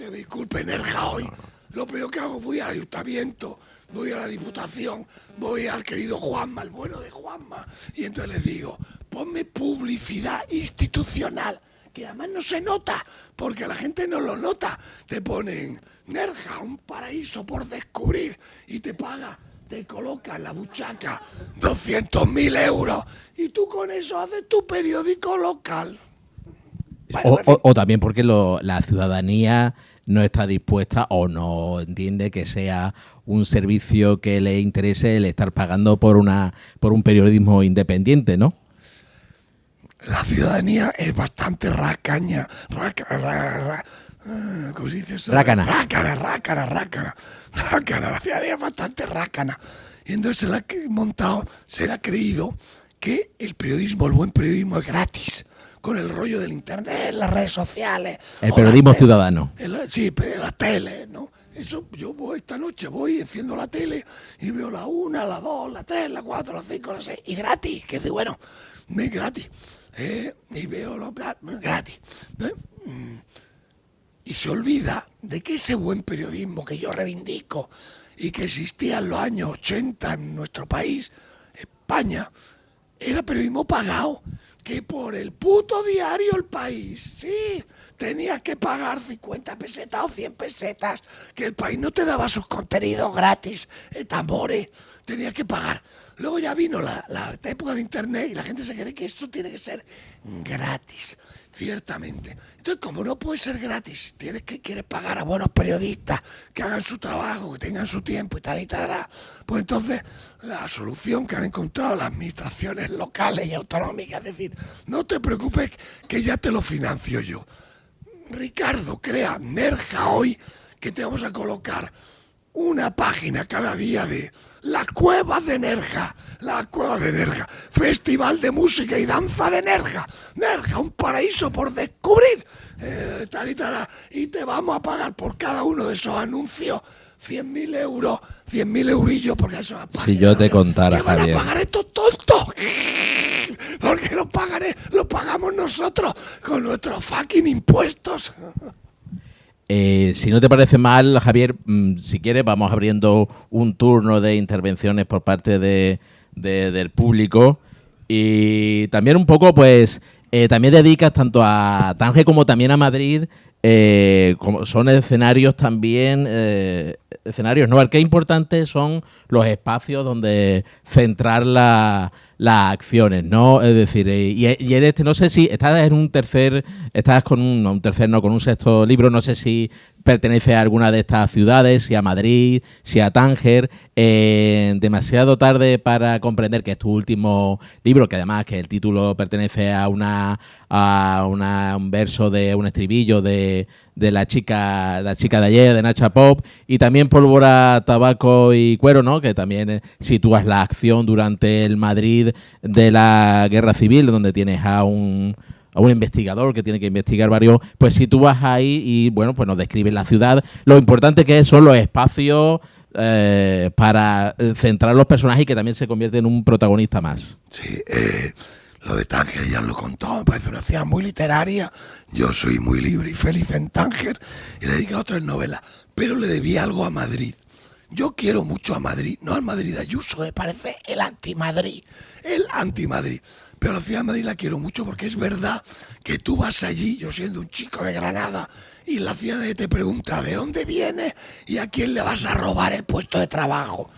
me disculpe, Nerja Hoy, lo primero que hago, voy al ayuntamiento, voy a la diputación, voy al querido Juanma, el bueno de Juanma, y entonces les digo, ponme publicidad institucional, que además no se nota, porque la gente no lo nota. Te ponen Nerja, un paraíso por descubrir, y te paga, te coloca en la buchaca 200.000 euros, y tú con eso haces tu periódico local. Bueno, o también porque la ciudadanía no está dispuesta o no entiende que sea un servicio que le interese el estar pagando por un periodismo independiente, ¿no? La ciudadanía es bastante rácana. ¿Cómo se dice eso? Rácana. La ciudadanía es bastante rácana. Y entonces se le ha creído que el buen periodismo es gratis. Con el rollo del internet, las redes sociales. El periodismo ciudadano. Sí, pero la tele, ¿no? Eso, yo esta noche enciendo la tele y veo la 1, la 2, la 3, la 4, la 5, la 6, y gratis, que es bueno, es gratis. Y veo gratis. Y se olvida de que ese buen periodismo que yo reivindico y que existía en los años 80 en nuestro país, España, era periodismo pagado. Que por el puto diario El País, sí, tenías que pagar 50 pesetas o 100 pesetas, que El País no te daba sus contenidos gratis, tambores, tenías que pagar. Luego ya vino la época de internet y la gente se cree que esto tiene que ser gratis, ciertamente. Entonces, como no puede ser gratis, quieres pagar a buenos periodistas que hagan su trabajo, que tengan su tiempo y tal, pues entonces la solución que han encontrado las administraciones locales y autonómicas es decir, no te preocupes que ya te lo financio yo. Ricardo, crea Nerja Hoy, que te vamos a colocar una página cada día de las cuevas de Nerja, Festival de Música y Danza de Nerja, un paraíso por descubrir, y te vamos a pagar por cada uno de esos anuncios 100.000 euros, 100.000 eurillos, porque eso va a pagar. Si yo te contara, ¿Qué van Javier? a pagar estos tontos? Porque lo pagamos nosotros con nuestros fucking impuestos. Si no te parece mal, Javier, si quieres vamos abriendo un turno de intervenciones por parte del público y también un poco, pues, también dedicas tanto a Tánger como también a Madrid, como son escenarios también, escenarios, ¿no? Qué importantes son los espacios donde centrar las acciones, ¿no? Es decir, y en este, no sé si estás con un sexto libro, no sé si pertenece a alguna de estas ciudades, si a Madrid, si a Tánger, demasiado tarde para comprender que es tu último libro, que además que el título pertenece a un verso de un estribillo de la chica de ayer, de Nacha Pop, y también Pólvora, Tabaco y Cuero, ¿no? Que también sitúas la acción durante el Madrid de la Guerra Civil, donde tienes a un a un investigador que tiene que investigar varios, pues si tú vas ahí y bueno, pues nos describes la ciudad, lo importante que son los espacios para centrar los personajes y que también se convierte en un protagonista más. Sí, lo de Tánger ya lo he contado, me parece una ciudad muy literaria. Yo soy muy libre y feliz en Tánger y le he dedicado 3 novelas, pero le debí algo a Madrid. Yo quiero mucho a Madrid, no al Madrid de Ayuso, me parece el anti-Madrid, Pero la ciudad de Madrid la quiero mucho porque es verdad que tú vas allí, yo siendo un chico de Granada, y la ciudad te pregunta de dónde vienes y a quién le vas a robar el puesto de trabajo.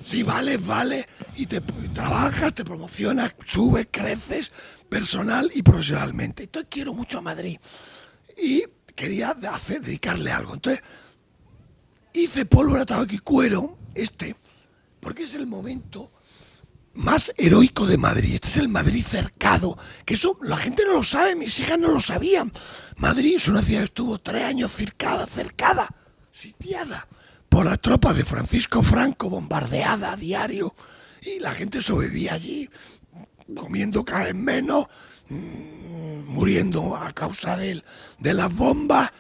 Si vales, y te trabajas, te promocionas, subes, creces personal y profesionalmente. Entonces quiero mucho a Madrid y quería dedicarle algo. Entonces hice Pólvora, Tabaco y Cuero, porque es el momento más heroico de Madrid. Este es el Madrid cercado, que eso la gente no lo sabe, mis hijas no lo sabían. Madrid es una ciudad que estuvo 3 años cercada, sitiada por las tropas de Francisco Franco, bombardeada a diario, y la gente sobrevivía allí, comiendo cada vez menos, muriendo a causa de las bombas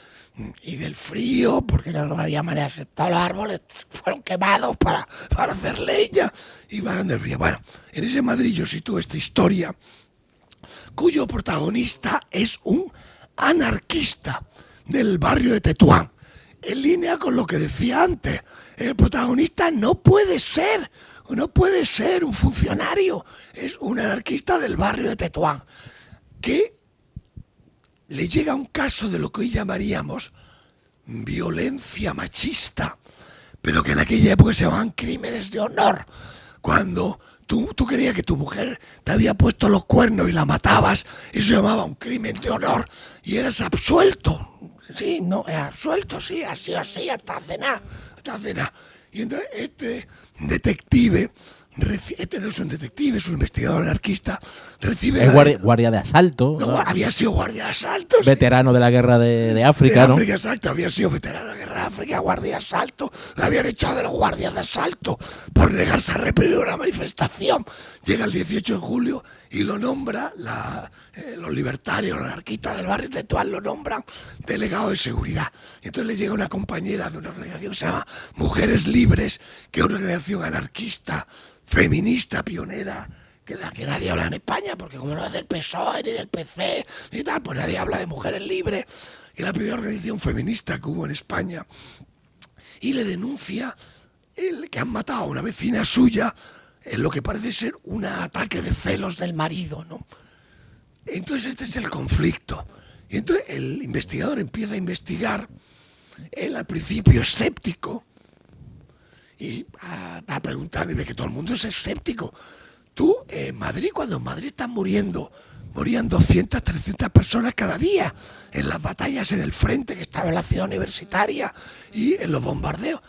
y del frío, porque no había manera, todos los árboles fueron quemados para hacer leña y van del frío. Bueno, en ese Madrid yo sitúo esta historia cuyo protagonista es un anarquista del barrio de Tetuán, en línea con lo que decía antes. El protagonista no puede ser un funcionario, es un anarquista del barrio de Tetuán, que le llega un caso de lo que hoy llamaríamos violencia machista, pero que en aquella época se llamaban crímenes de honor. Cuando tú creías que tu mujer te había puesto los cuernos y la matabas, eso se llamaba un crimen de honor y eras absuelto. Sí, no, absuelto, sí, así, hasta cenar. Y entonces este detective, este no es un detective, es un investigador anarquista, recibe... Es guardia de asalto. No, había sido guardia de asalto. Veterano de la guerra de África, ¿no? Exacto, había sido veterano de la guerra de África, guardia de asalto. Le habían echado de los guardias de asalto por negarse a reprimir una manifestación. Llega el 18 de julio y lo nombra, los libertarios, los anarquistas del barrio de Tetuán lo nombran delegado de seguridad. Y entonces le llega una compañera de una organización que se llama Mujeres Libres, que es una organización anarquista, feminista, pionera, que de la que nadie habla en España, porque como no es del PSOE ni del PC ni tal, pues nadie habla de Mujeres Libres, que es la primera organización feminista que hubo en España, y le denuncia que han matado a una vecina suya en lo que parece ser un ataque de celos del marido, ¿no? Entonces este es el conflicto. Y entonces el investigador empieza a investigar, él al principio escéptico, y va preguntando y ve que todo el mundo es escéptico. Tú, en Madrid, cuando en Madrid están morían 200, 300 personas cada día en las batallas en el frente que estaba en la ciudad universitaria y en los bombardeos.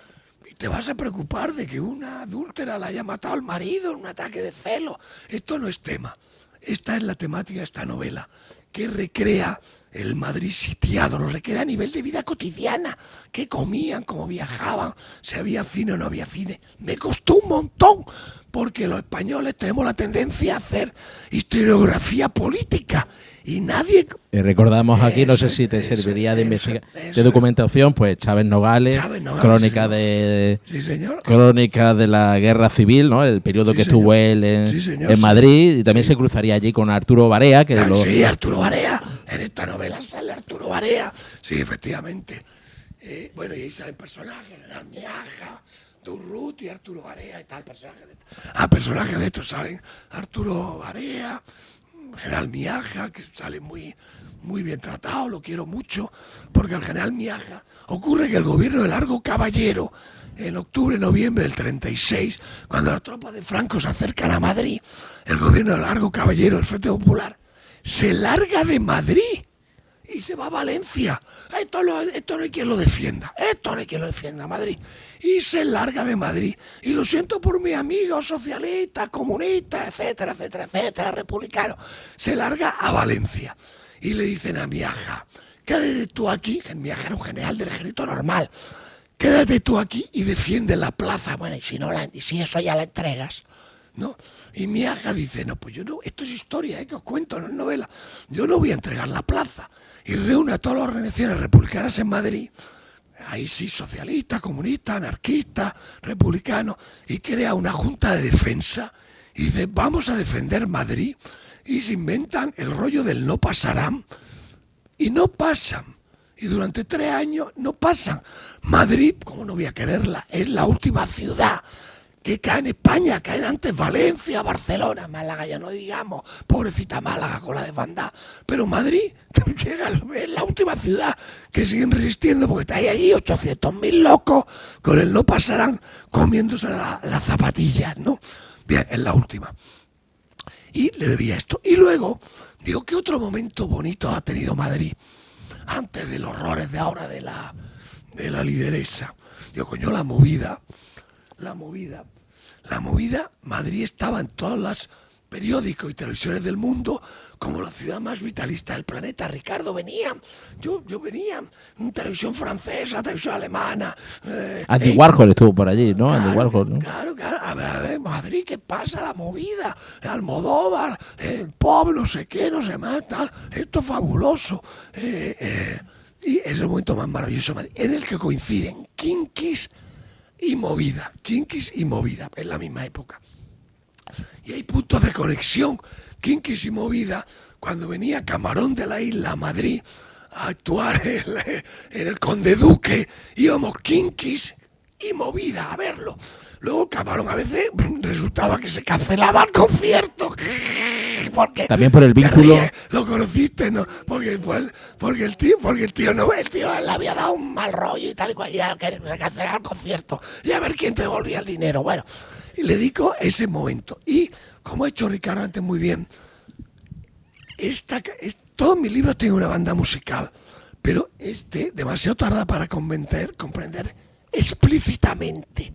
Y te vas a preocupar de que una adúltera la haya matado al marido en un ataque de celos. Esto no es tema. Esta es la temática de esta novela, que recrea el Madrid sitiado, lo recrea a nivel de vida cotidiana, qué comían, cómo viajaban, si había cine o no había cine. Me costó un montón, porque los españoles tenemos la tendencia a hacer historiografía política y nadie... recordamos aquí, no sé si te serviría de documentación, pues Chávez Nogales, crónica de sí, señor. Crónica de la Guerra Civil, ¿no? El periodo que estuvo él en Madrid, y también se cruzaría allí con Arturo Barea. Sí, Arturo Barea, en esta novela sale Arturo Barea, sí, efectivamente. Bueno, y ahí salen personajes, Miaja, Durruti, Arturo Barea y tal, personajes de estos salen Arturo Barea, General Miaja, que sale muy bien tratado, lo quiero mucho, porque el general Miaja, ocurre que el gobierno de Largo Caballero, en octubre, noviembre del 36, cuando las tropas de Franco se acercan a Madrid, el gobierno de Largo Caballero, el Frente Popular, se larga de Madrid y se va a Valencia. Esto no hay quien lo defienda, Madrid. Y se larga de Madrid. Y lo siento por mis amigos socialistas, comunistas, etcétera, republicanos. Se larga a Valencia. Y le dicen a Miaja, quédate tú aquí, que Miaja era un general del ejército normal, quédate tú aquí y defiende la plaza. Bueno, y si eso ya la entregas, ¿no? Y Miaja dice, no, pues yo no, esto es historia, que os cuento, no es novela. Yo no voy a entregar la plaza. Y reúne a todas las organizaciones republicanas en Madrid, ahí sí, socialistas, comunistas, anarquistas, republicanos, y crea una junta de defensa y dice, vamos a defender Madrid. Y se inventan el rollo del no pasarán, y no pasan. Y durante 3 años no pasan. Madrid, como no voy a quererla, es la última ciudad que cae en España. Caen antes Valencia, Barcelona, Málaga, ya no digamos, pobrecita Málaga con la desbandada. Pero Madrid es la última ciudad que siguen resistiendo porque hay allí 800.000 locos con el no pasarán comiéndose las zapatillas, ¿no? Bien, es la última. Y le debía esto. Y luego, digo, ¿qué otro momento bonito ha tenido Madrid antes de los horrores de ahora de la lideresa? Digo, coño, la movida, Madrid estaba en todos los periódicos y televisiones del mundo como la ciudad más vitalista del planeta. Ricardo, venía, yo venía, televisión francesa, televisión alemana. Andy Warhol estuvo por allí, ¿no? Claro, Andy Warhol, ¿no? Claro, a ver, Madrid, ¿qué pasa? La movida, Almodóvar, el pop, no sé qué, no sé más, tal. Esto es fabuloso. Y es el momento más maravilloso de Madrid, en el que coinciden Kinkis y Movida. Kinkis y Movida, en la misma época. Y hay puntos de conexión. Kinkis y Movida, cuando venía Camarón de la Isla a Madrid a actuar en el Conde Duque, íbamos Kinkis y Movida a verlo. Luego Camarón a veces resultaba que se cancelaba el concierto. Porque también por el vínculo. Lo conociste, ¿no? Porque el tío le había dado un mal rollo y tal y cual, y ya que se cancelaba el concierto. Y a ver quién te devolvía el dinero. Bueno, y le dedico ese momento. Y como ha hecho Ricardo antes muy bien, todos mis libros tienen una banda musical, pero demasiado tarda para comprender explícitamente.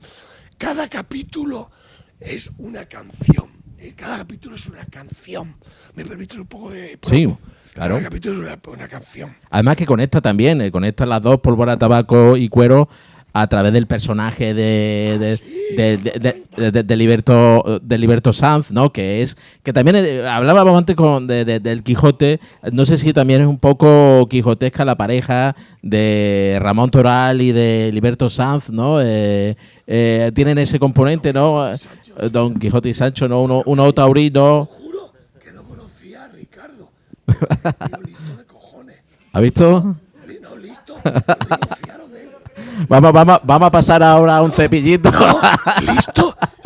Cada capítulo es una canción. Cada capítulo es una canción. ¿Me permites un poco de promo? Sí, claro. Cada capítulo es una canción. Además que conecta también, conecta las dos, pólvora, tabaco y cuero, a través del personaje de Liberto Sanz, ¿no? Que también hablábamos antes del Quijote. No sé si también es un poco quijotesca la pareja de Ramón Toral y de Liberto Sanz, ¿no? Tienen ese componente, ¿no? Don Quijote y Sancho, ¿no? Uno taurino. Juro que no conocía a Ricardo. Tío listo de cojones. ¿Ha visto? No, listo. Fiaros de él. Vamos a pasar ahora a un cepillito. No,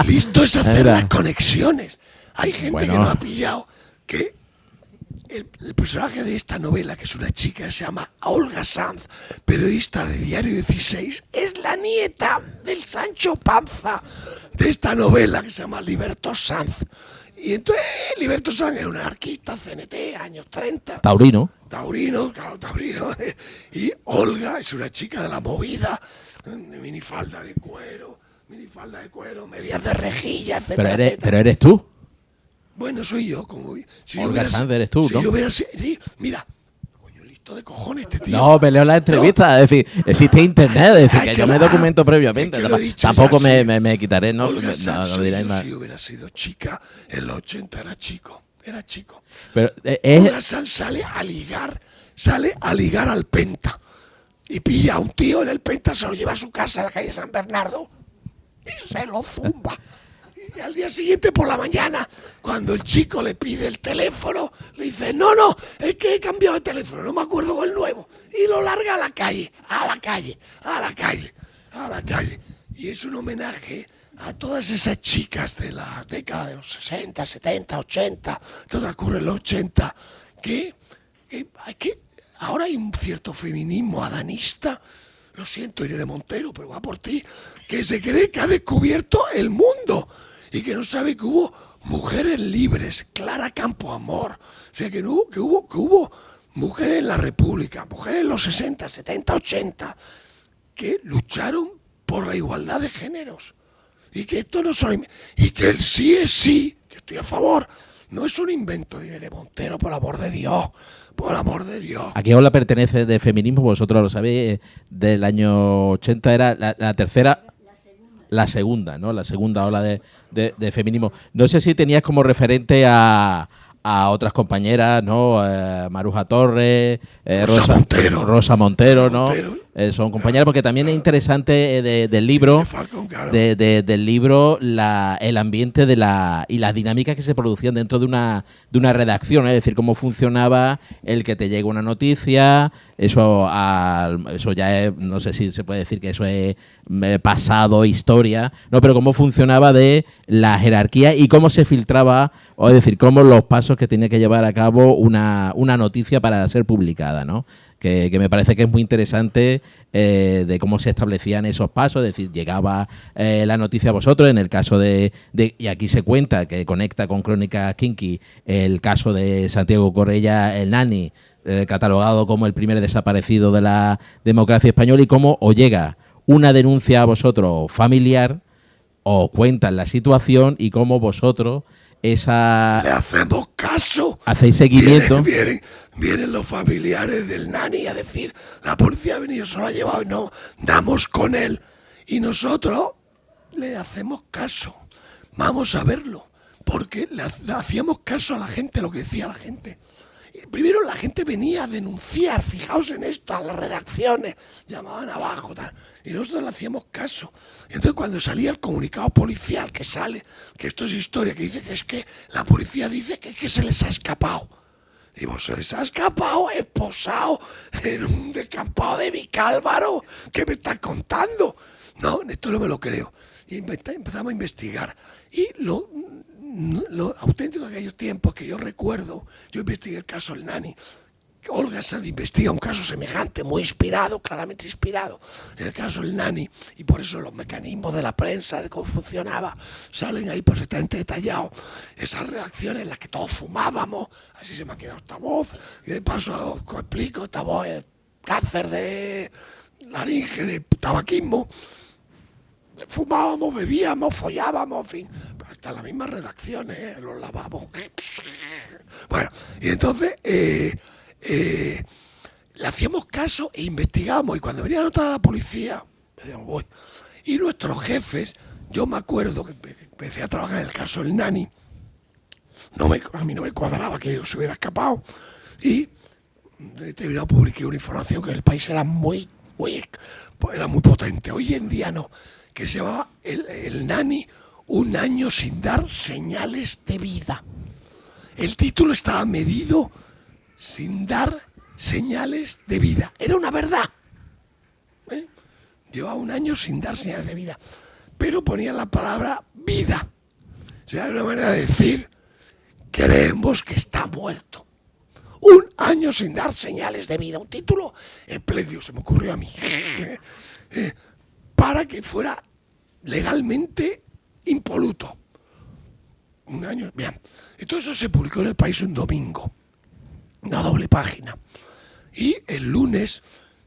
listo es hacer las conexiones. Hay gente que no ha pillado que el personaje de esta novela, que es una chica que se llama Olga Sanz, periodista de Diario 16, es la nieta del Sancho Panza de esta novela que se llama Liberto Sanz. Y entonces Liberto Sanz es un anarquista, CNT, años 30. Taurino. Taurino. Y Olga es una chica de la movida, minifalda de cuero, medias de rejilla, etcétera. Pero eres tú. Bueno, soy yo. Olga Sanz eres tú, ¿no? Si yo hubiera sido, mira, coño, listo de cojones este tío. No, me leo las entrevistas. Es decir, existe internet. Es decir, que yo me documento previamente. Tampoco me quitaré, ¿no? Olga Sanz, no diráis más. si hubiera sido chica, en los 80 era chico. Pero Olga Sanz sale a ligar al Penta. Y pilla a un tío en el Penta, se lo lleva a su casa a la calle San Bernardo y se lo zumba. Y al día siguiente por la mañana, cuando el chico le pide el teléfono, le dice, no, es que he cambiado de teléfono, no me acuerdo con el nuevo. Y lo larga a la calle. Y es un homenaje a todas esas chicas de la década de los 60, 70, 80, todo transcurre en los 80, que ahora hay un cierto feminismo adanista, lo siento Irene Montero, pero va por ti, que se cree que ha descubierto el mundo y que no sabe que hubo mujeres libres, Clara Campoamor, o sea que hubo mujeres en la República, mujeres en los 60, 70, 80, que lucharon por la igualdad de géneros y que esto no solo y que el sí es sí, que estoy a favor, no es un invento de Irene Montero, por el amor de Dios. Por amor de Dios. ¿A qué ola pertenece de feminismo? Vosotros lo sabéis, del año 80 era la tercera. la segunda, ¿no? La segunda ola de feminismo. No sé si tenías como referente a otras compañeras, ¿no? Maruja Torres, Rosa Montero, ¿no? Son compañeras, porque también es interesante del libro, del libro el ambiente y las dinámicas que se producían dentro de una redacción, es decir, cómo funcionaba el que te llega una noticia, eso ya es, no sé si se puede decir que eso es pasado, historia, no, pero cómo funcionaba de la jerarquía y cómo se filtraba, o es decir, cómo los pasos que tenía que llevar a cabo una noticia para ser publicada, ¿no? Que me parece que es muy interesante de cómo se establecían esos pasos, es decir, llegaba la noticia a vosotros, en el caso y aquí se cuenta, que conecta con Crónicas Kinky, el caso de Santiago Correia, el Nani, catalogado como el primer desaparecido de la democracia española, y cómo os llega una denuncia a vosotros familiar, os cuentan la situación y cómo vosotros le hacemos caso. Hacéis seguimiento. Vienen los familiares del Nani a decir, la policía ha venido, se lo ha llevado y no damos con él. Y nosotros le hacemos caso. Vamos a verlo. Porque le hacíamos caso a la gente, lo que decía la gente. Primero la gente venía a denunciar, fijaos en esto, a las redacciones, llamaban abajo, tal, y nosotros le hacíamos caso. Y entonces cuando salía el comunicado policial, que sale, que esto es historia, que dice que es que la policía dice que se les ha escapado. Digo, se les ha escapado, esposado en un descampado de Vicálvaro. ¿Qué me estás contando? No, esto no me lo creo. Y empezamos a investigar. Y lo auténtico de aquellos tiempos que yo recuerdo, yo investigué el caso del Nani. Olga Sanz investiga un caso semejante, muy inspirado, claramente inspirado, en el caso del Nani, y por eso los mecanismos de la prensa, de cómo funcionaba, salen ahí perfectamente detallados. Esas redacciones en las que todos fumábamos, así se me ha quedado esta voz, y de paso os explico, esta voz es cáncer de laringe, de tabaquismo. Fumábamos, bebíamos, follábamos, en fin, hasta las mismas redacciones, los lavabos. Bueno, y entonces le hacíamos caso e investigábamos, y cuando venía anotada la policía, decíamos, voy. Y nuestros jefes, yo me acuerdo que empecé a trabajar en el caso del Nani, a mí no me cuadraba que se hubiera escapado, y de determinado publiqué una información que el país era muy potente. Hoy en día no, que se llamaba el Nani, un año sin dar señales de vida. El título estaba medido sin dar señales de vida. Era una verdad. Llevaba un año sin dar señales de vida. Pero ponía la palabra vida. O sea, era una manera de decir, creemos que está muerto. Un año sin dar señales de vida. Un título espléndido, se me ocurrió a mí. Para que fuera legalmente impoluto. Un año, bien. Y todo eso se publicó en El País un domingo. Una doble página. Y el lunes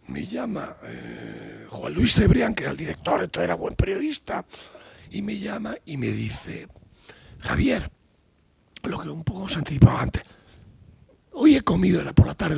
me llama Juan Luis Cebrián, que era el director, entonces era buen periodista, y me llama y me dice, Javier, lo que un poco se anticipaba antes, hoy he comido, era por la tarde,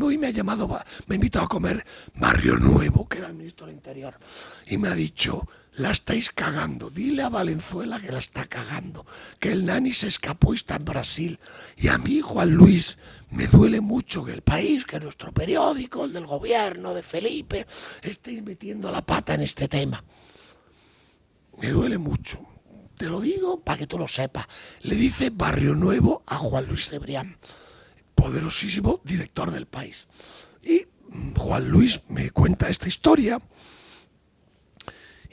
hoy me ha llamado, me ha invitado a comer Barrio Nuevo, que era el ministro del Interior, y me ha dicho, la estáis cagando, dile a Valenzuela que la está cagando, que el Nani se escapó y está en Brasil. Y a mí, Juan Luis, me duele mucho que El País, que nuestro periódico, el del gobierno de Felipe, estéis metiendo la pata en este tema. Me duele mucho. Te lo digo para que tú lo sepas. Le dice Barrio Nuevo a Juan Luis Cebrián, poderosísimo director del País. Y Juan Luis me cuenta esta historia.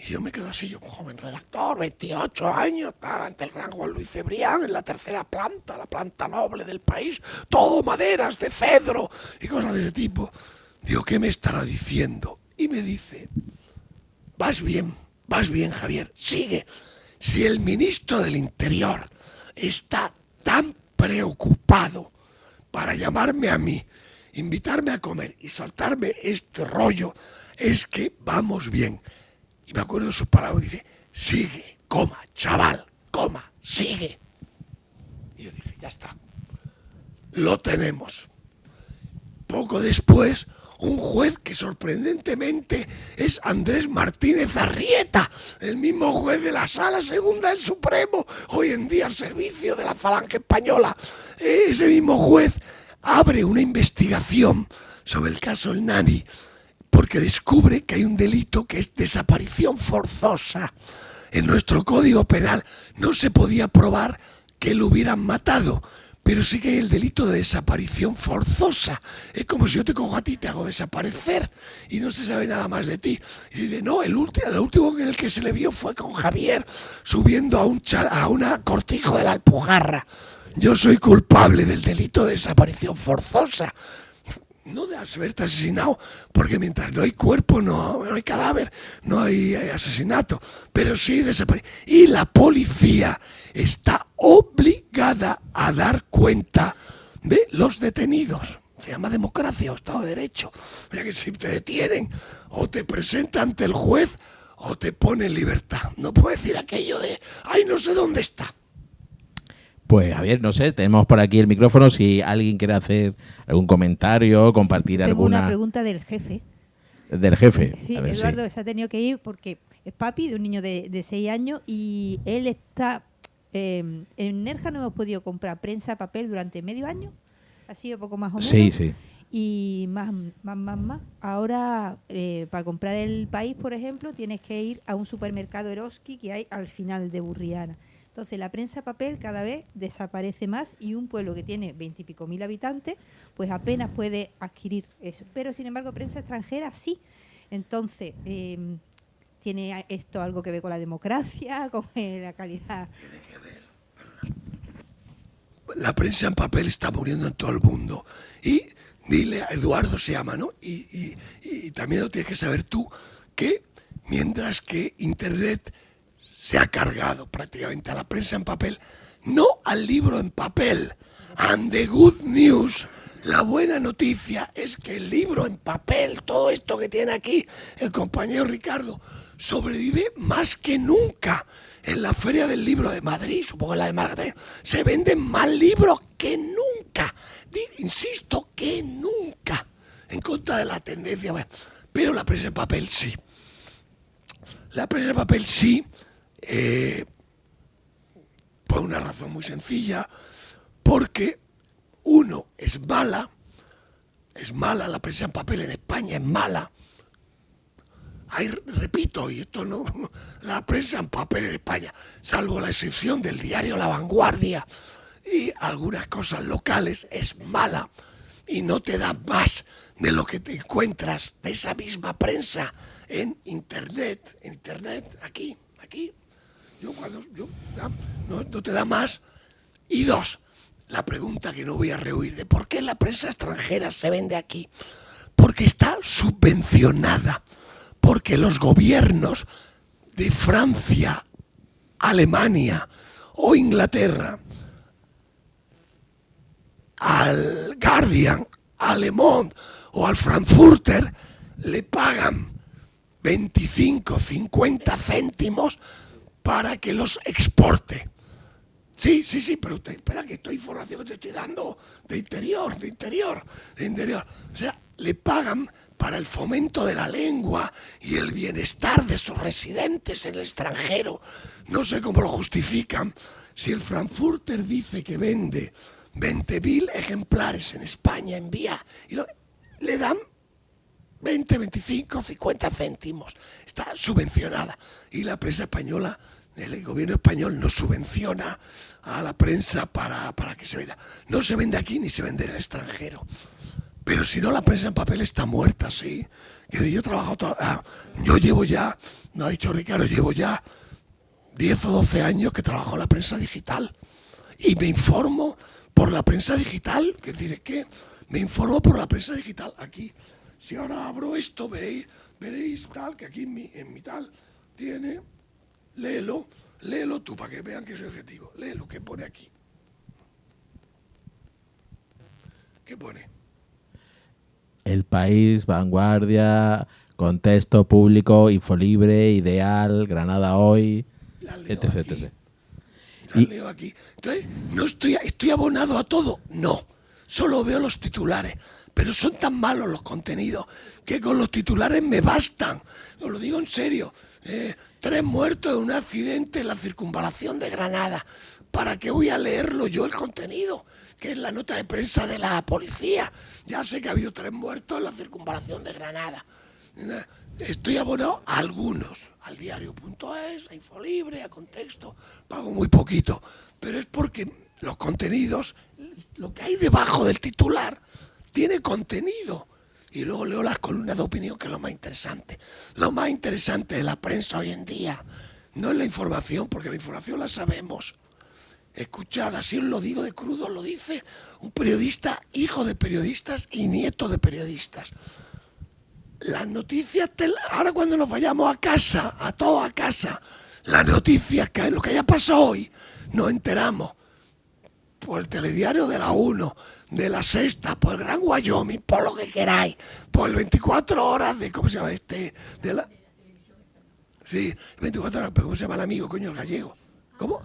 Y yo me quedo así, yo un joven redactor, 28 años, ante el gran Juan Luis Cebrián, en la tercera planta, la planta noble del País, todo maderas de cedro y cosas de ese tipo. Digo, ¿qué me estará diciendo? Y me dice, vas bien, Javier, sigue. Si el ministro del Interior está tan preocupado para llamarme a mí, invitarme a comer y soltarme este rollo, es que vamos bien. Y me acuerdo de sus palabras, dice, sigue, coma, chaval, coma, sigue. Y yo dije, ya está, lo tenemos. Poco después, un juez que sorprendentemente es Andrés Martínez Arrieta, el mismo juez de la Sala Segunda del Supremo, hoy en día al servicio de la Falange Española. Ese mismo juez abre una investigación sobre el caso El Nani porque descubre que hay un delito que es desaparición forzosa. En nuestro Código Penal no se podía probar que lo hubieran matado, pero sí que hay el delito de desaparición forzosa. Es como si yo te cojo a ti y te hago desaparecer y no se sabe nada más de ti. Y dice, no, el último en el que se le vio fue con Javier subiendo a una cortijo de la Alpujarra. Yo soy culpable del delito de desaparición forzosa. No de haberte asesinado, porque mientras no hay cuerpo, no hay cadáver, no hay asesinato, pero sí desaparece. Y la policía está obligada a dar cuenta de los detenidos. Se llama democracia o Estado de Derecho. O sea que si te detienen, o te presenta ante el juez, o te pone en libertad. No puedo decir aquello de, ay, no sé dónde está. Pues Javier, no sé, tenemos por aquí el micrófono. Si alguien quiere hacer algún comentario, compartir Tengo alguna... una pregunta del jefe. Del jefe. Sí, A ver, Eduardo sí. se ha tenido que ir porque es papi de un niño de 6 años y él está... en Nerja no hemos podido comprar prensa, papel durante medio año, ha sido poco más o menos. Sí, sí. Y más. Ahora, para comprar El País, por ejemplo, tienes que ir a un supermercado Eroski que hay al final de Burriana. Entonces, la prensa papel cada vez desaparece más y un pueblo que tiene 20 y pico mil habitantes, pues apenas puede adquirir eso. Pero, sin embargo, prensa extranjera sí. Entonces, ¿tiene esto algo que ver con la democracia, con la calidad? Tiene que ver. La prensa en papel está muriendo en todo el mundo. Y dile a Eduardo, se llama, ¿no? Y también lo tienes que saber tú, que mientras que Internet se ha cargado prácticamente a la prensa en papel, no al libro en papel. And the good news, la buena noticia es que el libro en papel, todo esto que tiene aquí el compañero Ricardo, sobrevive más que nunca. En la Feria del Libro de Madrid, supongo en la de Málaga también, se venden más libros que nunca. Insisto, que nunca. En contra de la tendencia. Pero la prensa en papel sí. La prensa en papel sí. Por una razón muy sencilla, porque uno es mala, la prensa en papel en España es mala. Hay, repito, y esto no, la prensa en papel en España, salvo la excepción del diario La Vanguardia y algunas cosas locales, es mala y no te da más de lo que te encuentras de esa misma prensa en internet, aquí. No te da más. Y dos, la pregunta que no voy a rehuir de por qué la prensa extranjera se vende aquí. Porque está subvencionada, porque los gobiernos de Francia, Alemania o Inglaterra al Guardian, al Le Monde o al Frankfurter le pagan 25, 50 céntimos para que los exporte. Sí, pero usted espera que esta información que te estoy dando de interior. O sea, le pagan para el fomento de la lengua y el bienestar de sus residentes en el extranjero. No sé cómo lo justifican. Si el Frankfurter dice que vende 20.000 ejemplares en España, envía, y le dan 20, 25, 50 céntimos. Está subvencionada. Y la prensa española, el gobierno español no subvenciona a la prensa para que se venda. No se vende aquí ni se vende en el extranjero. Pero si no, la prensa en papel está muerta, sí. Que yo trabajo, yo llevo ya, me ha dicho Ricardo, llevo ya 10 o 12 años que trabajo en la prensa digital. Y me informo por la prensa digital. Es decir, es que me informo por la prensa digital. Aquí, si ahora abro esto, veréis tal, que aquí en mi tal tiene, léelo tú para que vean que soy objetivo. Léelo, ¿qué pone aquí? ¿Qué pone? El País, Vanguardia, Contexto Público, Infolibre, Ideal, Granada Hoy, etc. La leo aquí. Entonces, no estoy abonado a todo, no. Solo veo los titulares. pero son tan malos los contenidos que con los titulares me bastan. Os lo digo en serio. 3 muertos en un accidente en la circunvalación de Granada. ¿Para qué voy a leerlo yo el contenido? Que es la nota de prensa de la policía. Ya sé que ha habido 3 muertos en la circunvalación de Granada. Estoy abonado a algunos, al diario.es, a Infolibre, a Contexto, pago muy poquito, pero es porque los contenidos, lo que hay debajo del titular, tiene contenido. Y luego leo las columnas de opinión, que es lo más interesante. Lo más interesante de la prensa hoy en día no es la información, porque la información la sabemos. Escuchad, así os lo digo de crudo, lo dice un periodista, hijo de periodistas y nieto de periodistas. Las noticias, ahora cuando nos vayamos a casa, a todos a casa, las noticias, que lo que haya pasado hoy, nos enteramos por el telediario de la 1, de la Sexta, por el Gran Wyoming, por lo que queráis, por el 24 horas de, ¿cómo se llama este? De la... Sí, 24 horas, pero ¿cómo se llama el amigo, coño, el gallego? ¿Cómo?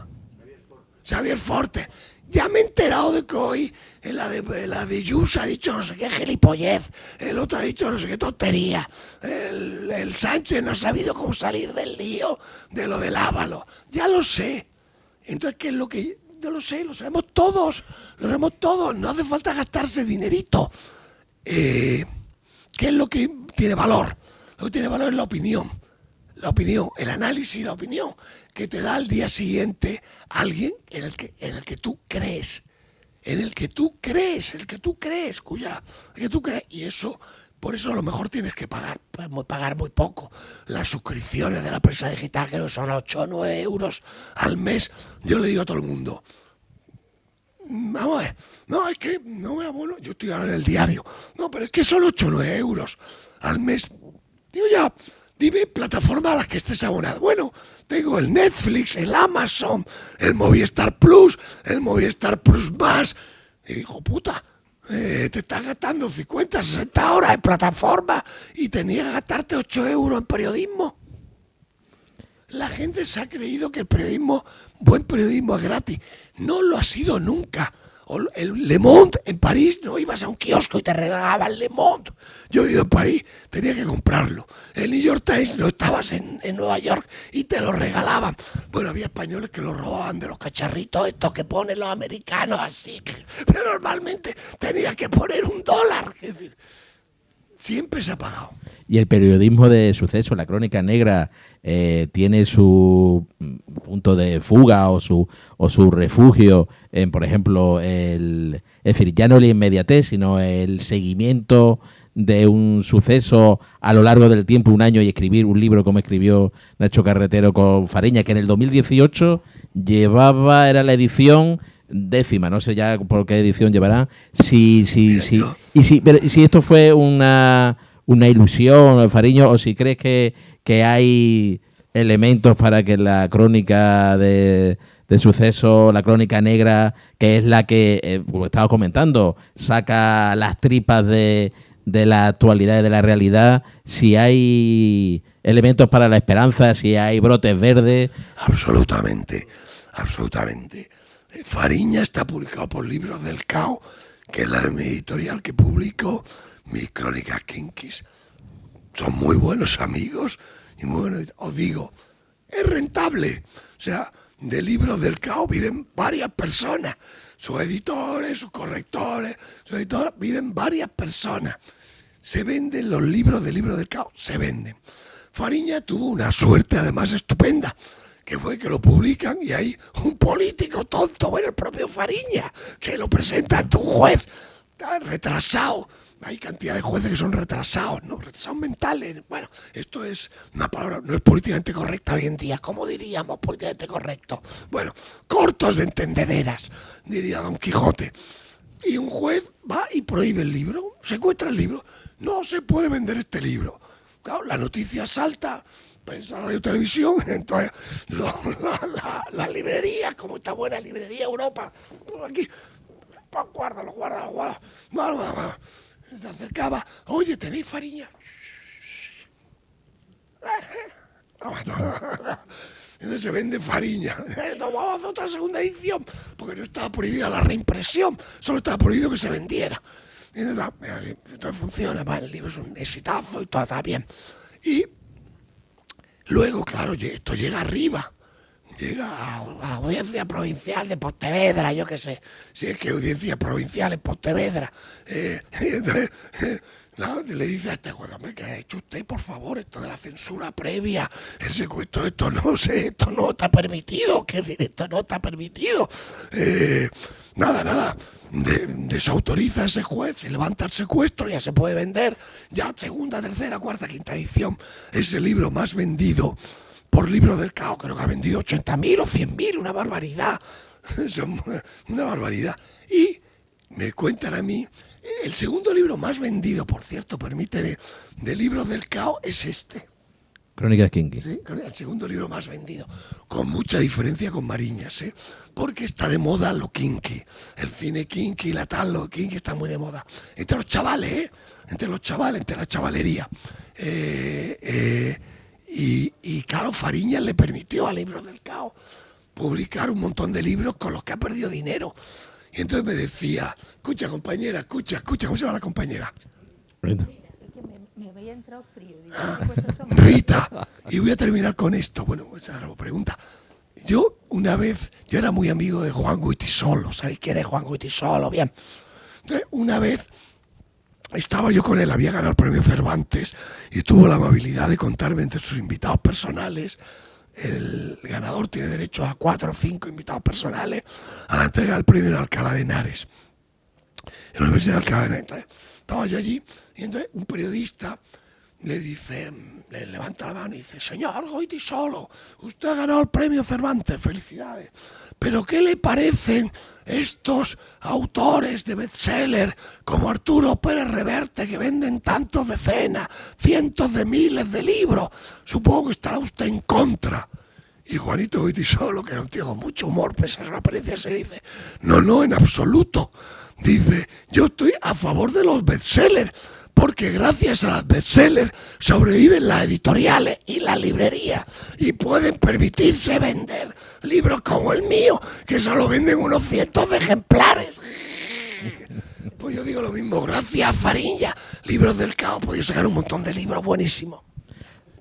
Xavier Forte. Ya me he enterado de que hoy en la de Yus ha dicho no sé qué gilipollez, el otro ha dicho no sé qué tontería, el Sánchez no ha sabido cómo salir del lío de lo del Ávalo. Ya lo sé. Entonces, ¿qué es lo que...? Yo lo sé, lo sabemos todos, no hace falta gastarse dinerito. ¿Qué es lo que tiene valor? Lo que tiene valor es la opinión, el análisis y la opinión que te da al día siguiente alguien en el que tú crees, y eso, por eso a lo mejor tienes que pagar muy poco. Las suscripciones de la prensa digital, que no son 8 o 9 euros al mes. Yo le digo a todo el mundo, vamos a ver, no, es que no me abono, yo estoy ahora en el diario, no, pero es que son 8 o 9 euros al mes. Digo, ya, dime plataformas a las que estés abonado. Bueno, tengo el Netflix, el Amazon, el Movistar Plus, el Movistar Plus Más. Y hijo puta, te estás gastando 50, 60 horas en plataforma y tenías que gastarte 8 euros en periodismo. La gente se ha creído que el periodismo, buen periodismo, es gratis. No lo ha sido nunca. El Le Monde en París, no ibas a un kiosco y te regalaban Le Monde. Yo he vivido en París, tenía que comprarlo. El New York Times, no estabas en Nueva York y te lo regalaban. Bueno, había españoles que lo robaban de los cacharritos estos que ponen los americanos así. Pero normalmente tenías que poner $1. Es decir, siempre se ha pagado. Y el periodismo de suceso, la crónica negra, tiene su punto de fuga o su refugio en, por ejemplo, es decir, ya no la inmediatez, sino el seguimiento de un suceso a lo largo del tiempo, un año, y escribir un libro como escribió Nacho Carretero con Fariña, que en el 2018 era la edición 10ª, no sé ya por qué edición llevará. Sí. Pero si esto fue una ilusión, Fariño, o si crees que hay elementos para que la crónica de suceso, la crónica negra, que es la que, como estaba comentando, saca las tripas de la actualidad y de la realidad, si hay elementos para la esperanza, si hay brotes verdes. Absolutamente. Fariña está publicado por Libros del Cao, que es la editorial que publico mis crónicas kinkis. Son muy buenos amigos y muy buenos. Os digo, es rentable. O sea, de Libros del Cao viven varias personas. Sus editores, sus correctores, viven varias personas. Se venden los libros de Libros del Cao, se venden. Fariña tuvo una suerte además estupenda, que fue que lo publican y hay un político tonto, bueno, el propio Fariña, que lo presenta ante un juez, está retrasado. Hay cantidad de jueces que son retrasados, ¿no? Retrasados mentales. Bueno, esto es una palabra, no es políticamente correcta hoy en día. ¿Cómo diríamos políticamente correcto? Bueno, cortos de entendederas, diría Don Quijote. Y un juez va y prohíbe el libro, secuestra el libro. No se puede vender este libro. Claro, la noticia salta, prensa, radio, televisión, entonces las librerías, como esta buena librería Europa, aquí, guárdalo. Se acercaba, oye, ¿tenéis Fariña? Entonces se vende Fariña. Vamos a hacer otra segunda edición, porque no estaba prohibida la reimpresión, solo estaba prohibido que se vendiera. Y entonces funciona, el libro es un exitazo y todo está bien. Y luego, claro, esto llega arriba. Llega a la audiencia provincial de Pontevedra, yo qué sé. Si es que audiencia provincial en Pontevedra. Y entonces, le dice a este juez, hombre, ¿qué ha hecho usted, por favor? Esto de la censura previa, el secuestro, esto no está permitido. ¿Qué decir? Esto no está permitido. Nada. Desautoriza a ese juez, se levanta el secuestro, ya se puede vender. Ya segunda, tercera, cuarta, quinta edición. Es el libro más vendido por Libros del Caos. Creo que ha vendido 80.000 o 100.000, una barbaridad. Una barbaridad. Y me cuentan a mí, el segundo libro más vendido, por cierto, permíteme, de Libros del Caos es este. Crónicas Kinky. Sí, el segundo libro más vendido, con mucha diferencia con Mariñas, porque está de moda lo kinky, el cine kinky, lo kinky está muy de moda. Entre los chavales, entre la chavalería. Y claro, Fariñas le permitió a Libros del Caos publicar un montón de libros con los que ha perdido dinero. Y entonces me decía, escucha compañera, escucha, ¿cómo se llama la compañera? Rita. Es que me había entrado frío. Digo, Rita. Y voy a terminar con esto. Bueno, pues ahora lo pregunta. Yo era muy amigo de Juan Goytisolo. ¿Sabéis quién es Juan Goytisolo? Bien. Entonces, una vez estaba yo con él, había ganado el premio Cervantes y tuvo la amabilidad de contarme entre sus invitados personales. El ganador tiene derecho a 4 o 5 invitados personales a la entrega del premio en Alcalá de Henares, en la Universidad de Alcalá de Henares. Entonces, estaba yo allí y entonces un periodista le dice, le levanta la mano y dice, señor Goytisolo, usted ha ganado el premio Cervantes, felicidades. Pero ¿qué le parecen estos autores de bestseller como Arturo Pérez Reverte, que venden tantos decenas, cientos de miles de libros? Supongo que estará usted en contra. Y Juanito Goytisolo, que era un tío con mucho humor, pese a su apariencia, se dice, no, en absoluto. Dice, yo estoy a favor de los bestsellers, porque gracias a los bestsellers sobreviven las editoriales y las librerías y pueden permitirse vender libros como el mío, que solo venden unos cientos de ejemplares. Pues yo digo lo mismo, gracias a Fariñas, Libros del Caos, podéis sacar un montón de libros buenísimos.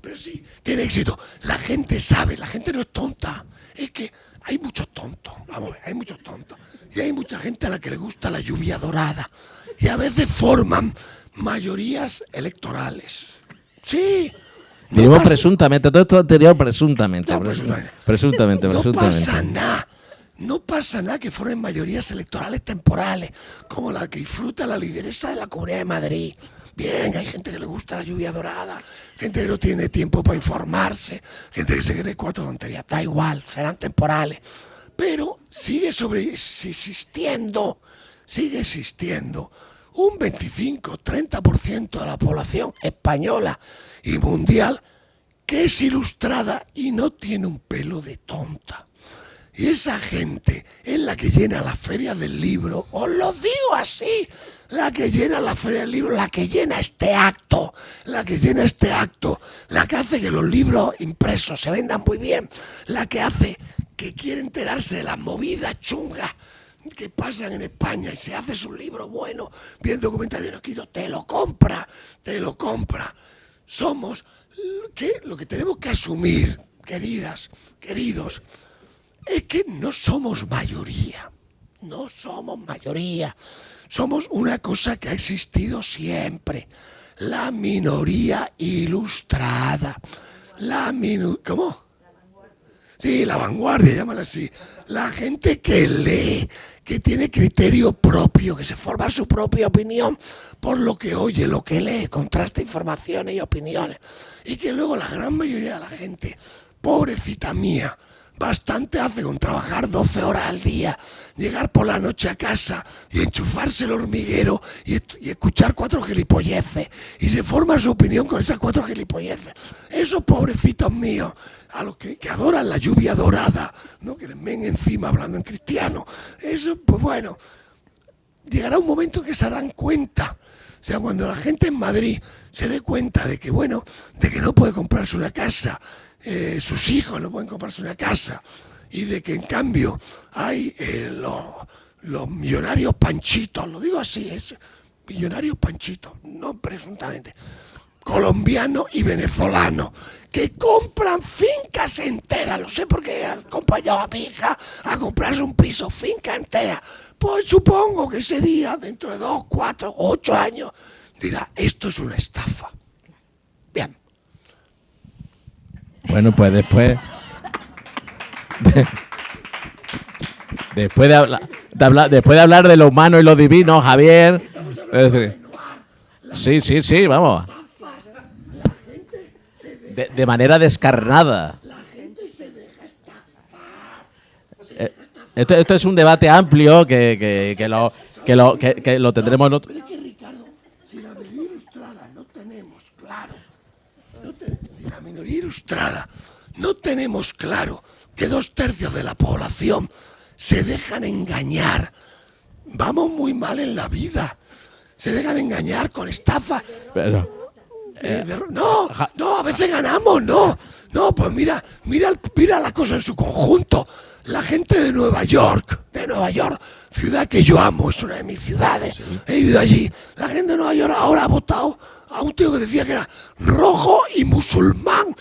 Pero sí, tiene éxito. La gente sabe, la gente no es tonta. Es que hay muchos tontos, vamos a ver, hay muchos tontos. Y hay mucha gente a la que le gusta la lluvia dorada. Y a veces forman mayorías electorales. Sí. Digo presuntamente, todo esto anterior presuntamente. No, Presuntamente. No pasa nada que formen mayorías electorales temporales, como la que disfruta la lideresa de la Comunidad de Madrid. Bien, hay gente que le gusta la lluvia dorada, gente que no tiene tiempo para informarse, gente que se cree 4 tonterías. Da igual, serán temporales. Pero sigue existiendo un 25-30% de la población española y mundial que es ilustrada y no tiene un pelo de tonta. Y esa gente es la que llena las ferias del libro, os lo digo así, la que llena la feria del libro, la que llena este acto, la que hace que los libros impresos se vendan muy bien, la que hace que quiere enterarse de las movidas chungas que pasan en España y se hace su libro bueno, bien documentado, bien escrito, te lo compra. Somos lo que tenemos que asumir, queridos, es que no somos mayoría. Somos una cosa que ha existido siempre, la minoría ilustrada. ¿Cómo? Sí, la vanguardia, llámala así. La gente que lee, que tiene criterio propio, que se forma su propia opinión por lo que oye, lo que lee, contrasta informaciones y opiniones. Y que luego la gran mayoría de la gente, pobrecita mía, bastante hace con trabajar 12 horas al día, llegar por la noche a casa y enchufarse el hormiguero y escuchar 4 gilipolleces y se forma su opinión con esas 4 gilipolleces. Esos pobrecitos míos, a los que adoran la lluvia dorada, ¿no? Que les ven encima hablando en cristiano, eso, pues bueno, llegará un momento que se darán cuenta. O sea, cuando la gente en Madrid se dé cuenta de que, bueno, de que no puede comprarse una casa, sus hijos no pueden comprarse una casa, y de que en cambio hay los millonarios panchitos, lo digo así, millonarios Panchito, no presuntamente, colombiano y venezolano, que compran fincas enteras. Lo sé porque he acompañado a mi hija a comprarse un piso, finca entera. Pues supongo que ese día, dentro de 2, 4, 8 años, dirá, esto es una estafa. Bien. Bueno, pues después de hablar de lo humano y lo divino, Javier. Es decir, sí, vamos. De manera descarnada. La gente se deja estafar. Esto es un debate amplio que lo tendremos en otro. Pero es que, Ricardo, si la minoría ilustrada no tenemos claro, si la minoría ilustrada no tenemos claro que 2/3 de la población se dejan engañar, vamos muy mal en la vida. Se dejan engañar con estafa. Pero, No, a veces ganamos, no, pues mira la cosa en su conjunto. La gente de Nueva York, ciudad que yo amo, es una de mis ciudades, he vivido allí. La gente de Nueva York ahora ha votado a un tío que decía que era rojo y musulmán.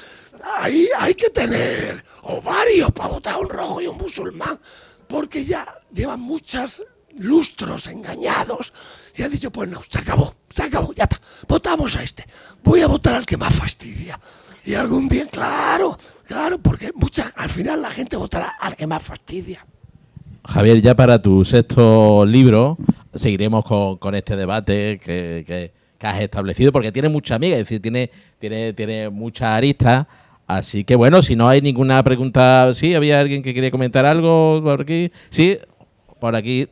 Ahí hay que tener ovarios para votar a un rojo y un musulmán, porque ya llevan muchos lustros engañados y ha dicho, pues no, se acabó, ya está, votamos a este, voy a votar al que más fastidia. Y algún día, claro, porque al final la gente votará al que más fastidia. Javier, ya para tu 6º libro seguiremos con este debate que has establecido, porque tiene mucha amiga, es decir, tiene muchas aristas. Así que bueno, si no hay ninguna pregunta, ¿sí? ¿Había alguien que quería comentar algo por aquí? Sí, por aquí.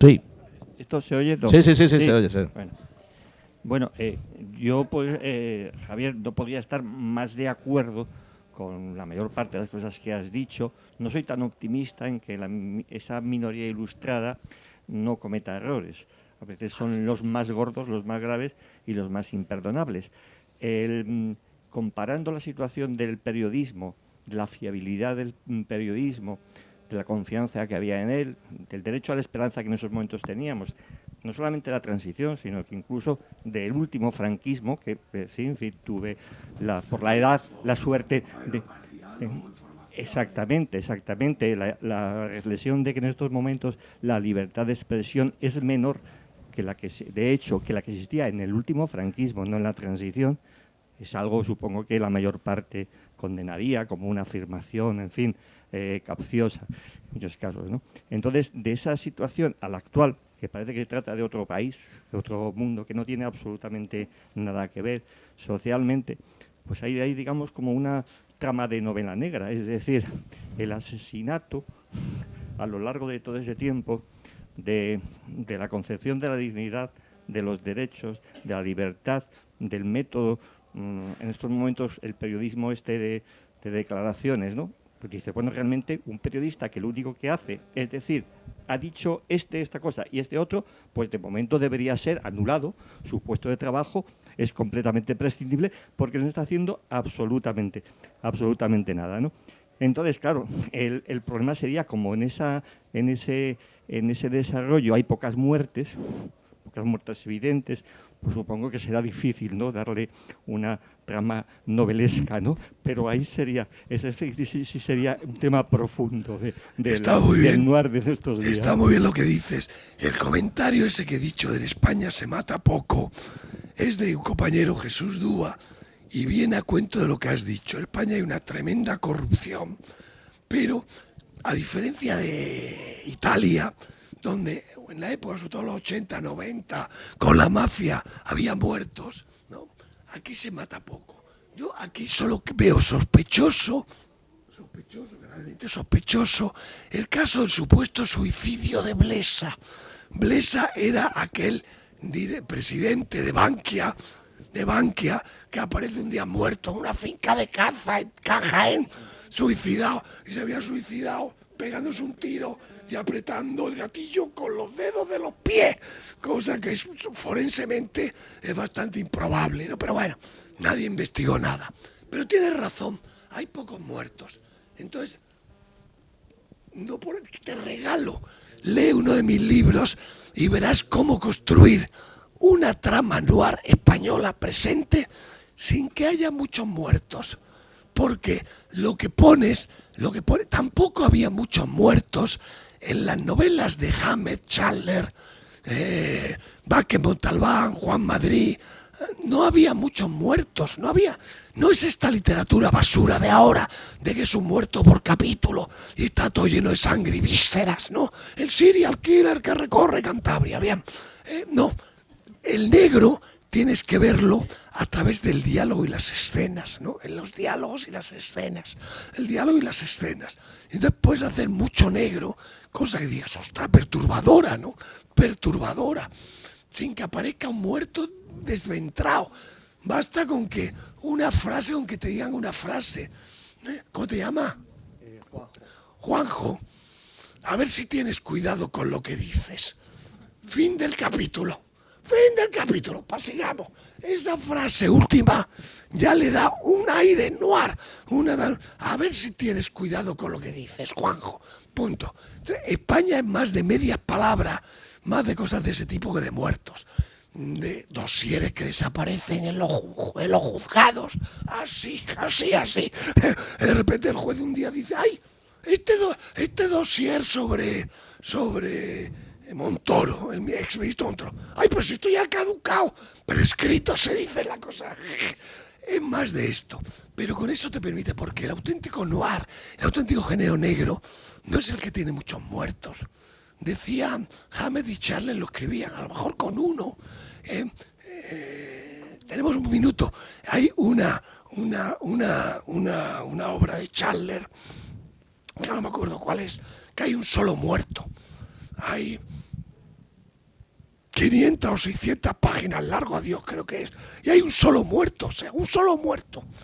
Sí. ¿Esto se oye? No. Sí, se oye. Sí. Bueno, yo, pues, Javier, no podría estar más de acuerdo con la mayor parte de las cosas que has dicho. No soy tan optimista en que esa minoría ilustrada no cometa errores. A veces son los más gordos, los más graves y los más imperdonables. Comparando la situación del periodismo, la fiabilidad del periodismo, de la confianza que había en él, del derecho a la esperanza que en esos momentos teníamos, no solamente la transición, sino que incluso del último franquismo, que sí, en fin, tuve por la edad la suerte de... Exactamente. La reflexión de que en estos momentos la libertad de expresión es menor que la que existía en el último franquismo, no en la transición, es algo, supongo, que la mayor parte condenaría como una afirmación, en fin, capciosa, en muchos casos, ¿no? Entonces, de esa situación a la actual, que parece que se trata de otro país, de otro mundo, que no tiene absolutamente nada que ver socialmente, pues hay digamos, como una trama de novela negra, es decir, el asesinato a lo largo de todo ese tiempo de la concepción de la dignidad, de los derechos, de la libertad, del método, en estos momentos el periodismo de declaraciones, ¿no? Pues dice, bueno, realmente un periodista que lo único que hace, es decir, ha dicho esta cosa y este otro, pues de momento debería ser anulado, su puesto de trabajo es completamente prescindible porque no está haciendo absolutamente nada, ¿no? Entonces, claro, el problema sería como en ese desarrollo hay pocas muertes evidentes, pues supongo que será difícil, ¿no?, darle una trama novelesca, ¿no? Pero ahí sería un tema profundo del noir de estos días. Está muy bien lo que dices. El comentario ese que he dicho de en España se mata poco es de un compañero, Jesús Dúa, y viene a cuento de lo que has dicho. En España hay una tremenda corrupción, pero a diferencia de Italia, donde en la época, sobre todo los 80, 90, con la mafia había muertos, ¿no? Aquí se mata poco. Yo aquí solo veo gravemente sospechoso, el caso del supuesto suicidio de Blesa. Blesa era aquel presidente de Bankia, que aparece un día muerto en una finca de caza en Jaén, suicidado, y se había suicidado pegándose un tiro y apretando el gatillo con los dedos de los pies, cosa que forensemente es bastante improbable, ¿no? Pero bueno, nadie investigó nada. Pero tienes razón, hay pocos muertos. Entonces, no por te regalo, lee uno de mis libros y verás cómo construir una trama noir española presente sin que haya muchos muertos. Porque tampoco había muchos muertos en las novelas de Hamed, Chandler, Vázquez Montalbán, Juan Madrid. No había muchos muertos, no es esta literatura basura de ahora, de que es un muerto por capítulo y está todo lleno de sangre y vísceras, ¿no? El serial killer que recorre Cantabria, bien. No, el negro tienes que verlo a través del diálogo y las escenas, ¿no? En los diálogos y las escenas. El diálogo y las escenas. Entonces puedes hacer mucho negro, cosa que digas, ostras, perturbadora, ¿no? Perturbadora. Sin que aparezca un muerto desventrado. Basta con que te digan una frase. ¿Cómo te llama? Juanjo. A ver si tienes cuidado con lo que dices. Fin del capítulo. Sigamos. Esa frase última ya le da un aire noir. A ver si tienes cuidado con lo que dices, Juanjo. Punto. Entonces, España es más de medias palabras, más de cosas de ese tipo que de muertos. De dosieres que desaparecen en los juzgados. Así. De repente el juez un día dice, ¡ay! Este dosier sobre Montoro, el exministro Montoro. ¡Ay, pues esto ya ha caducado! Pero escrito se dice la cosa. Es más de esto. Pero con eso te permite, porque el auténtico noir, el auténtico género negro, no es el que tiene muchos muertos. Decían, Hamed y Charles lo escribían, a lo mejor con uno. Tenemos un minuto. Hay una obra de Charles, que no me acuerdo cuál es, que hay un solo muerto. Hay 500 o 600 páginas largo, adiós creo que es, y hay un solo muerto.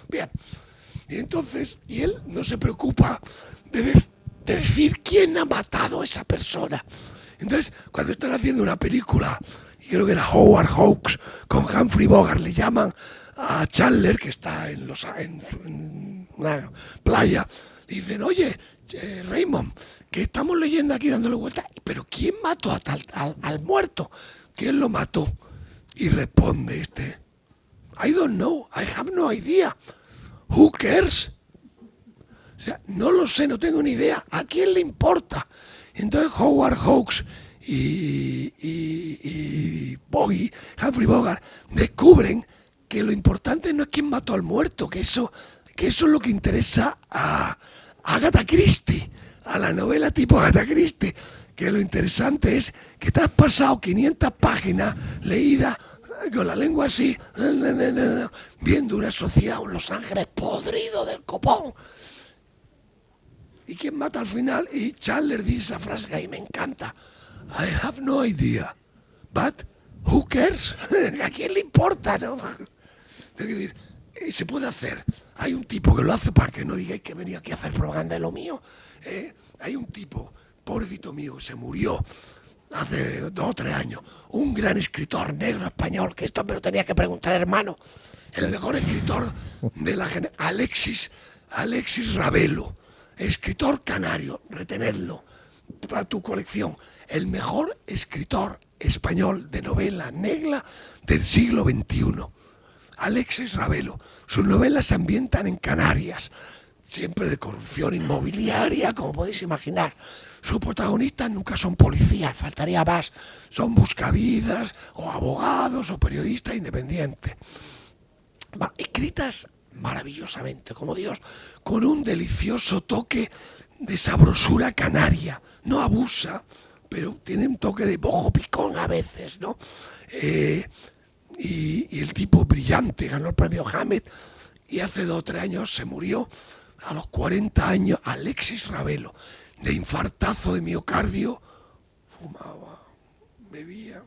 Bien. Y entonces, él no se preocupa de decir quién ha matado a esa persona. Entonces, cuando están haciendo una película, y creo que era Howard Hawks con Humphrey Bogart, le llaman a Chandler, que está en una playa, y dicen, oye, Raymond, que estamos leyendo aquí dándole vueltas, pero ¿quién mató al muerto? ¿Quién lo mató? Y responde I don't know, I have no idea. Who cares? O sea, no lo sé, no tengo ni idea. ¿A quién le importa? Entonces Howard Hawks y Humphrey Bogart descubren que lo importante no es quién mató al muerto, que eso es lo que interesa a Agatha Christie, a la novela tipo Agatha Christie, que lo interesante es que te has pasado 500 páginas leídas con la lengua así, viendo una sociedad, un Los Ángeles podrido del copón. ¿Y quién mata al final? Y Chandler dice esa frase que a mí me encanta. I have no idea, but who cares? ¿A quién le importa, no? Es decir, se puede hacer. Hay un tipo que lo hace para que no digáis que he venido aquí a hacer propaganda de lo mío. Hay un tipo, pobrecito mío, se murió hace 2 o 3 años. Un gran escritor negro español, que esto me lo tenía que preguntar, hermano. El mejor escritor de la generación, Alexis Ravelo. Escritor canario, retenedlo para tu colección. El mejor escritor español de novela negra del siglo XXI. Alexis Ravelo. Sus novelas se ambientan en Canarias, siempre de corrupción inmobiliaria, como podéis imaginar. Sus protagonistas nunca son policías, faltaría más. Son buscavidas, o abogados, o periodistas independientes. Escritas maravillosamente, como Dios, con un delicioso toque de sabrosura canaria. No abusa, pero tiene un toque de bojo picón a veces, ¿no? Y el tipo brillante, ganó el premio Hamed, y hace 2 o 3 años se murió a los 40 años, Alexis Ravelo, de infartazo de miocardio. Fumaba, bebía,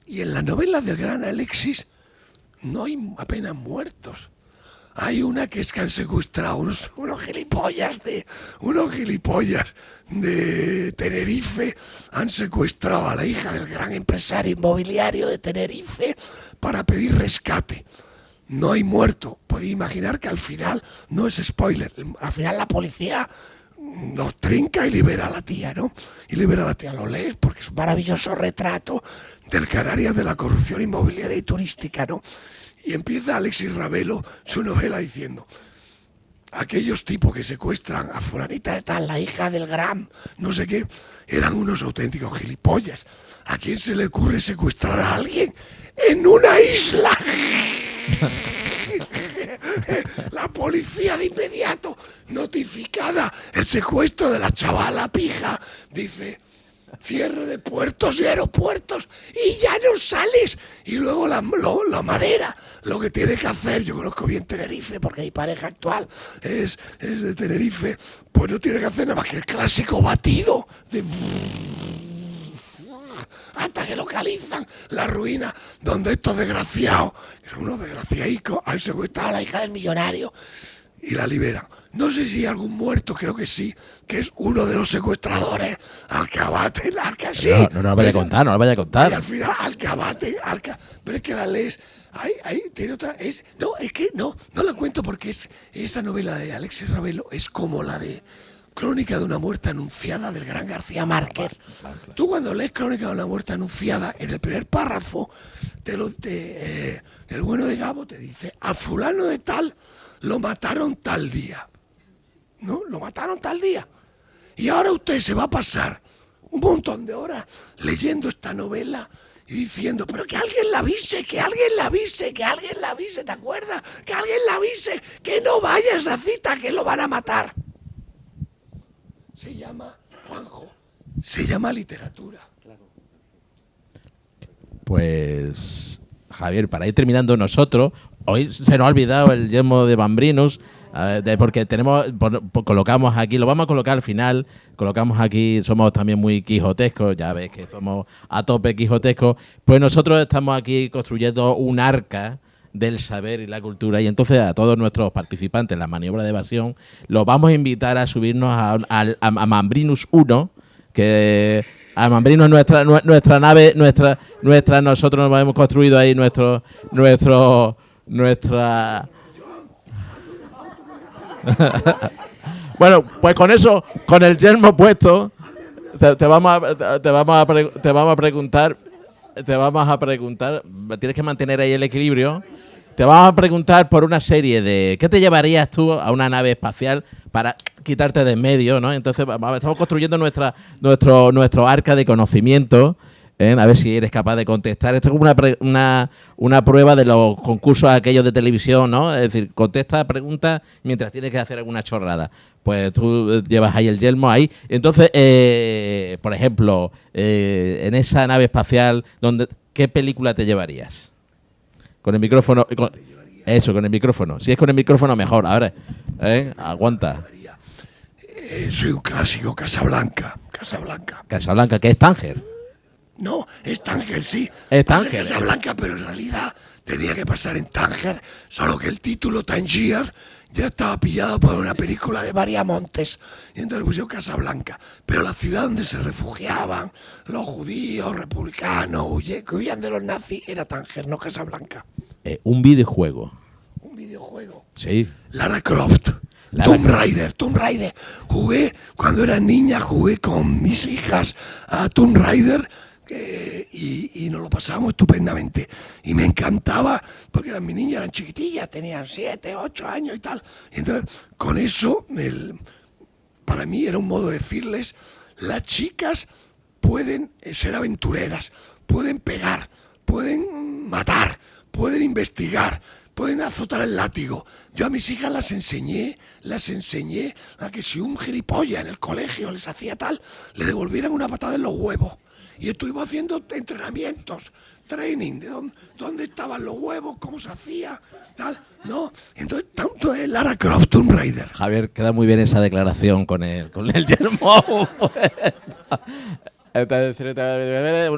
y en las novelas del gran Alexis no hay apenas muertos. Hay una que es que han secuestrado unos gilipollas de Tenerife, han secuestrado a la hija del gran empresario inmobiliario de Tenerife para pedir rescate. No hay muerto. Podéis imaginar que al final, no es spoiler, al final la policía los trinca y libera a la tía, ¿no? Y libera a la tía, lo lees porque es un maravilloso retrato del Canarias de la corrupción inmobiliaria y turística, ¿no? Y empieza Alexis Ravelo su novela diciendo: aquellos tipos que secuestran a fulanita de tal, la hija del Gram, no sé qué, eran unos auténticos gilipollas. ¿A quién se le ocurre secuestrar a alguien en una isla? La policía de inmediato, notificada el secuestro de la chavala pija, dice: cierre de puertos y aeropuertos y ya no sales. Y luego la madera, lo que tiene que hacer, yo conozco bien Tenerife porque mi pareja actual es de Tenerife, pues no tiene que hacer nada más que el clásico batido de... hasta que localizan la ruina donde estos desgraciados, que son unos desgraciadicos, han secuestrado a la hija del millonario y la liberan. No sé si hay algún muerto, creo que sí, que es uno de los secuestradores al que abaten, al que así. No lo vaya a contar, no lo vaya a contar. Y al final, al que abaten, pero es que la lees, ahí tiene otra, no la cuento porque esa novela de Alexis Ravelo es como la de Crónica de una muerte anunciada del gran García Márquez. Tú cuando lees Crónica de una muerte anunciada, en el primer párrafo, el bueno de Gabo te dice: a fulano de tal lo mataron tal día. ¿No? Lo mataron tal día. Y ahora usted se va a pasar un montón de horas leyendo esta novela y diciendo: pero que alguien la avise, que alguien la avise, que alguien la avise, ¿te acuerdas? Que alguien la avise, que no vaya a esa cita, que lo van a matar. Se llama, Juanjo, se llama literatura. Pues, Javier, para ir terminando nosotros, hoy se nos ha olvidado el yelmo de Mambrinus, porque colocamos aquí, lo vamos a colocar al final, colocamos aquí, somos también muy quijotescos, ya ves que somos a tope quijotescos, pues nosotros estamos aquí construyendo un arca del saber y la cultura, y entonces a todos nuestros participantes en la maniobra de evasión los vamos a invitar a subirnos a Mambrinus 1, que a Mambrinus nuestra nave, nosotros nos hemos construido ahí nuestra bueno, pues con eso, con el yelmo puesto, te vamos a preguntar, tienes que mantener ahí el equilibrio. Te vamos a preguntar por una serie de... ¿Qué te llevarías tú a una nave espacial para quitarte de en medio, ¿no? Entonces estamos construyendo nuestro arca de conocimiento, a ver si eres capaz de contestar. Esto es como una prueba de los concursos aquellos de televisión, ¿no? Es decir, contesta preguntas mientras tienes que hacer alguna chorrada. Pues tú llevas ahí el yelmo ahí. Entonces, por ejemplo, en esa nave espacial, ¿qué película te llevarías? Con el micrófono. Con el micrófono. Si es con el micrófono, mejor. Ahora, aguanta. Soy un clásico, Casablanca, que es Tánger. No, es Tánger, sí. Es Tánger. Casablanca, pero en realidad tenía que pasar en Tánger, solo que el título Tangier ya estaba pillado por una película de María Montes, y entonces pusieron Casablanca. Pero la ciudad donde se refugiaban los judíos, republicanos, que huían de los nazis, era Tánger, no Casablanca. Un videojuego. ¿Un videojuego? Sí. Lara Croft. Tomb Raider. Jugué, cuando era niña, jugué con mis hijas a Tomb Raider, y nos lo pasábamos estupendamente. Y me encantaba, porque mis niñas eran chiquitillas, tenían 7, 8 años y tal. Y entonces, con eso, para mí era un modo de decirles: las chicas pueden ser aventureras, pueden pegar, pueden matar, pueden investigar, pueden azotar el látigo. Yo a mis hijas las enseñé a que si un gilipollas en el colegio les hacía tal, le devolvieran una patada en los huevos. Y estuvimos haciendo entrenamientos, training, de dónde estaban los huevos, cómo se hacía, tal, ¿no? Entonces, tanto es Lara Croft, Tomb Raider. Javier, queda muy bien esa declaración con el yelmo.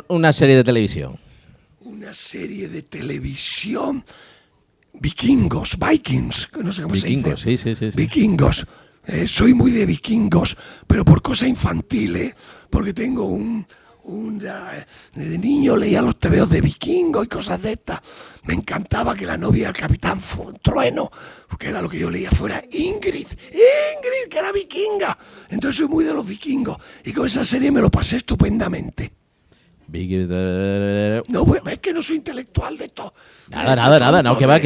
Una serie de televisión. Una serie de televisión. Vikings, no sé cómo se dice. Sí. Vikingos. Soy muy de vikingos, pero por cosa infantil, porque tengo un de niño leía los tebeos de vikingos y cosas de estas. Me encantaba que la novia del capitán Trueno, que era lo que yo leía, fuera Ingrid, que era vikinga. Entonces soy muy de los vikingos y con esa serie me lo pasé estupendamente. No, pues, es que no soy intelectual de esto. Nada, no, que va.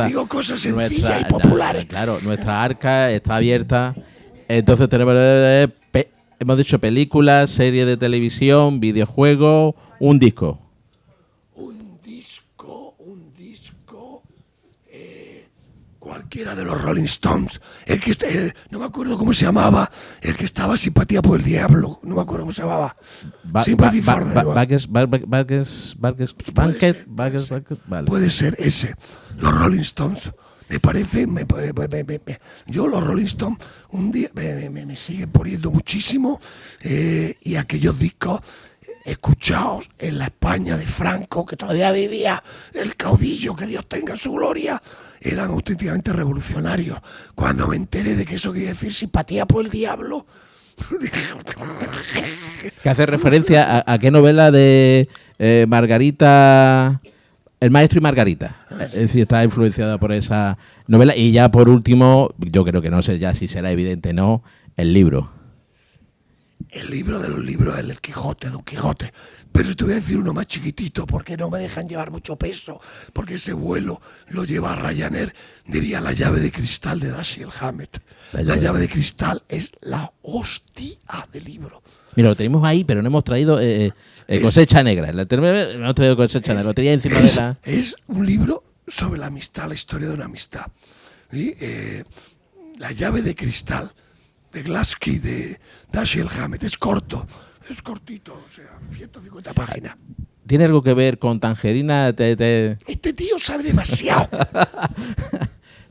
Digo cosas sencillas y populares. Claro, nuestra arca está abierta. Entonces tenemos, hemos dicho películas, serie de televisión, videojuegos, un disco. Cualquiera de los Rolling Stones, no me acuerdo cómo se llamaba, el que estaba Simpatía por el Diablo, no me acuerdo cómo se llamaba. Sympathy for the Devil. Puede ser ese. Los Rolling Stones, me parece, yo los Rolling Stones un día me siguen poniendo muchísimo, y aquellos discos escuchados en la España de Franco, que todavía vivía, el caudillo, que Dios tenga en su gloria, eran auténticamente revolucionarios. Cuando me enteré de que eso quería decir Simpatía por el Diablo, que hace referencia a qué novela de Margarita, El maestro y Margarita. Es decir, está influenciada por esa novela. Y ya por último, yo creo que no sé ya si será evidente o no, el libro. El libro de los libros, el Quijote, Don Quijote. Pero te voy a decir uno más chiquitito, porque no me dejan llevar mucho peso, porque ese vuelo lo lleva a Ryanair. Diría La llave de cristal de Dashiell Hammett. La llave de cristal es la hostia del libro. Mira, lo tenemos ahí, pero no hemos traído Cosecha Negra. No hemos traído Cosecha Negra. Lo tenía encima de la... Es un libro sobre la amistad, la historia de una amistad. ¿Sí? La llave de cristal de Glassky, de Dashiell Hammett. Es cortito, o sea, 150 páginas. ¿Tiene algo que ver con Tangerina? Este tío sabe demasiado.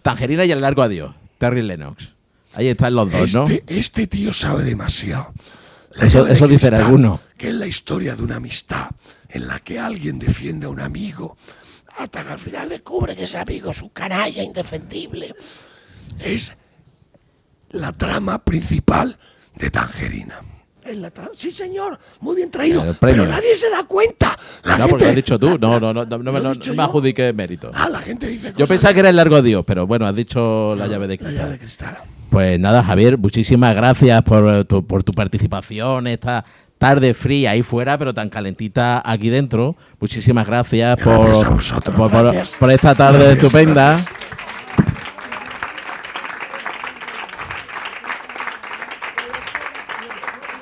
Tangerina y El largo adiós, Terry Lennox. Ahí están los dos, ¿no? Este tío sabe demasiado. Eso dice alguno. Que es la historia de una amistad en la que alguien defiende a un amigo hasta que al final descubre que ese amigo es un canalla indefendible. Es la trama principal de Tangerina. Sí, señor, muy bien traído, pero nadie se da cuenta. Porque lo has dicho tú, no me adjudiques mérito. La gente dice cosas. Yo pensaba que era El largo adiós, pero bueno, has dicho La llave de cristal. La llave de cristal. Pues nada, Javier, muchísimas gracias por tu participación esta tarde fría ahí fuera, pero tan calentita aquí dentro. Muchísimas gracias por esta tarde estupenda.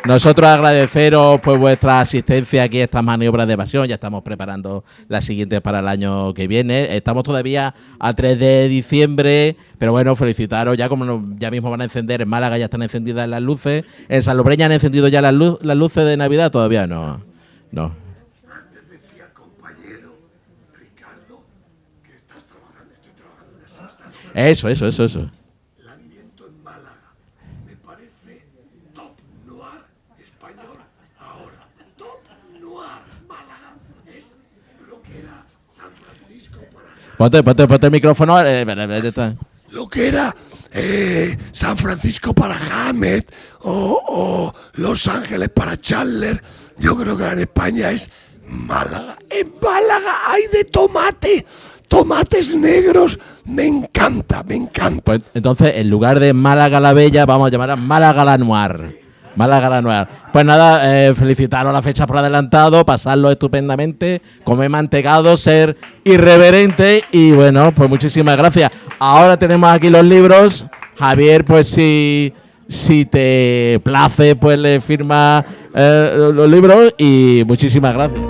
Nosotros agradeceros pues vuestra asistencia aquí a estas maniobras de evasión. Ya estamos preparando las siguientes para el año que viene. Estamos todavía a 3 de diciembre, pero bueno, felicitaros. Ya como ya mismo van a encender, en Málaga ya están encendidas las luces. En Salobreña han encendido ya las luces de Navidad, todavía no. Antes decía el compañero Ricardo que estás trabajando, estoy trabajando en esa estación. Eso. El ambiente en Málaga me parece top noir español ahora. Top noir Málaga es lo que era San Francisco para Ponte el micrófono. Lo que era San Francisco para Hammett o Los Ángeles para Chandler. Yo creo que ahora en España es Málaga. En Málaga hay de tomate. Tomates negros, me encanta. Pues entonces, en lugar de Málaga la Bella, vamos a llamar a Málaga la Noir. Pues nada, felicitaros la fecha por adelantado, pasarlo estupendamente, comer mantecado, ser irreverente y bueno, pues muchísimas gracias. Ahora tenemos aquí los libros. Javier, pues si te place, pues le firma los libros y muchísimas gracias.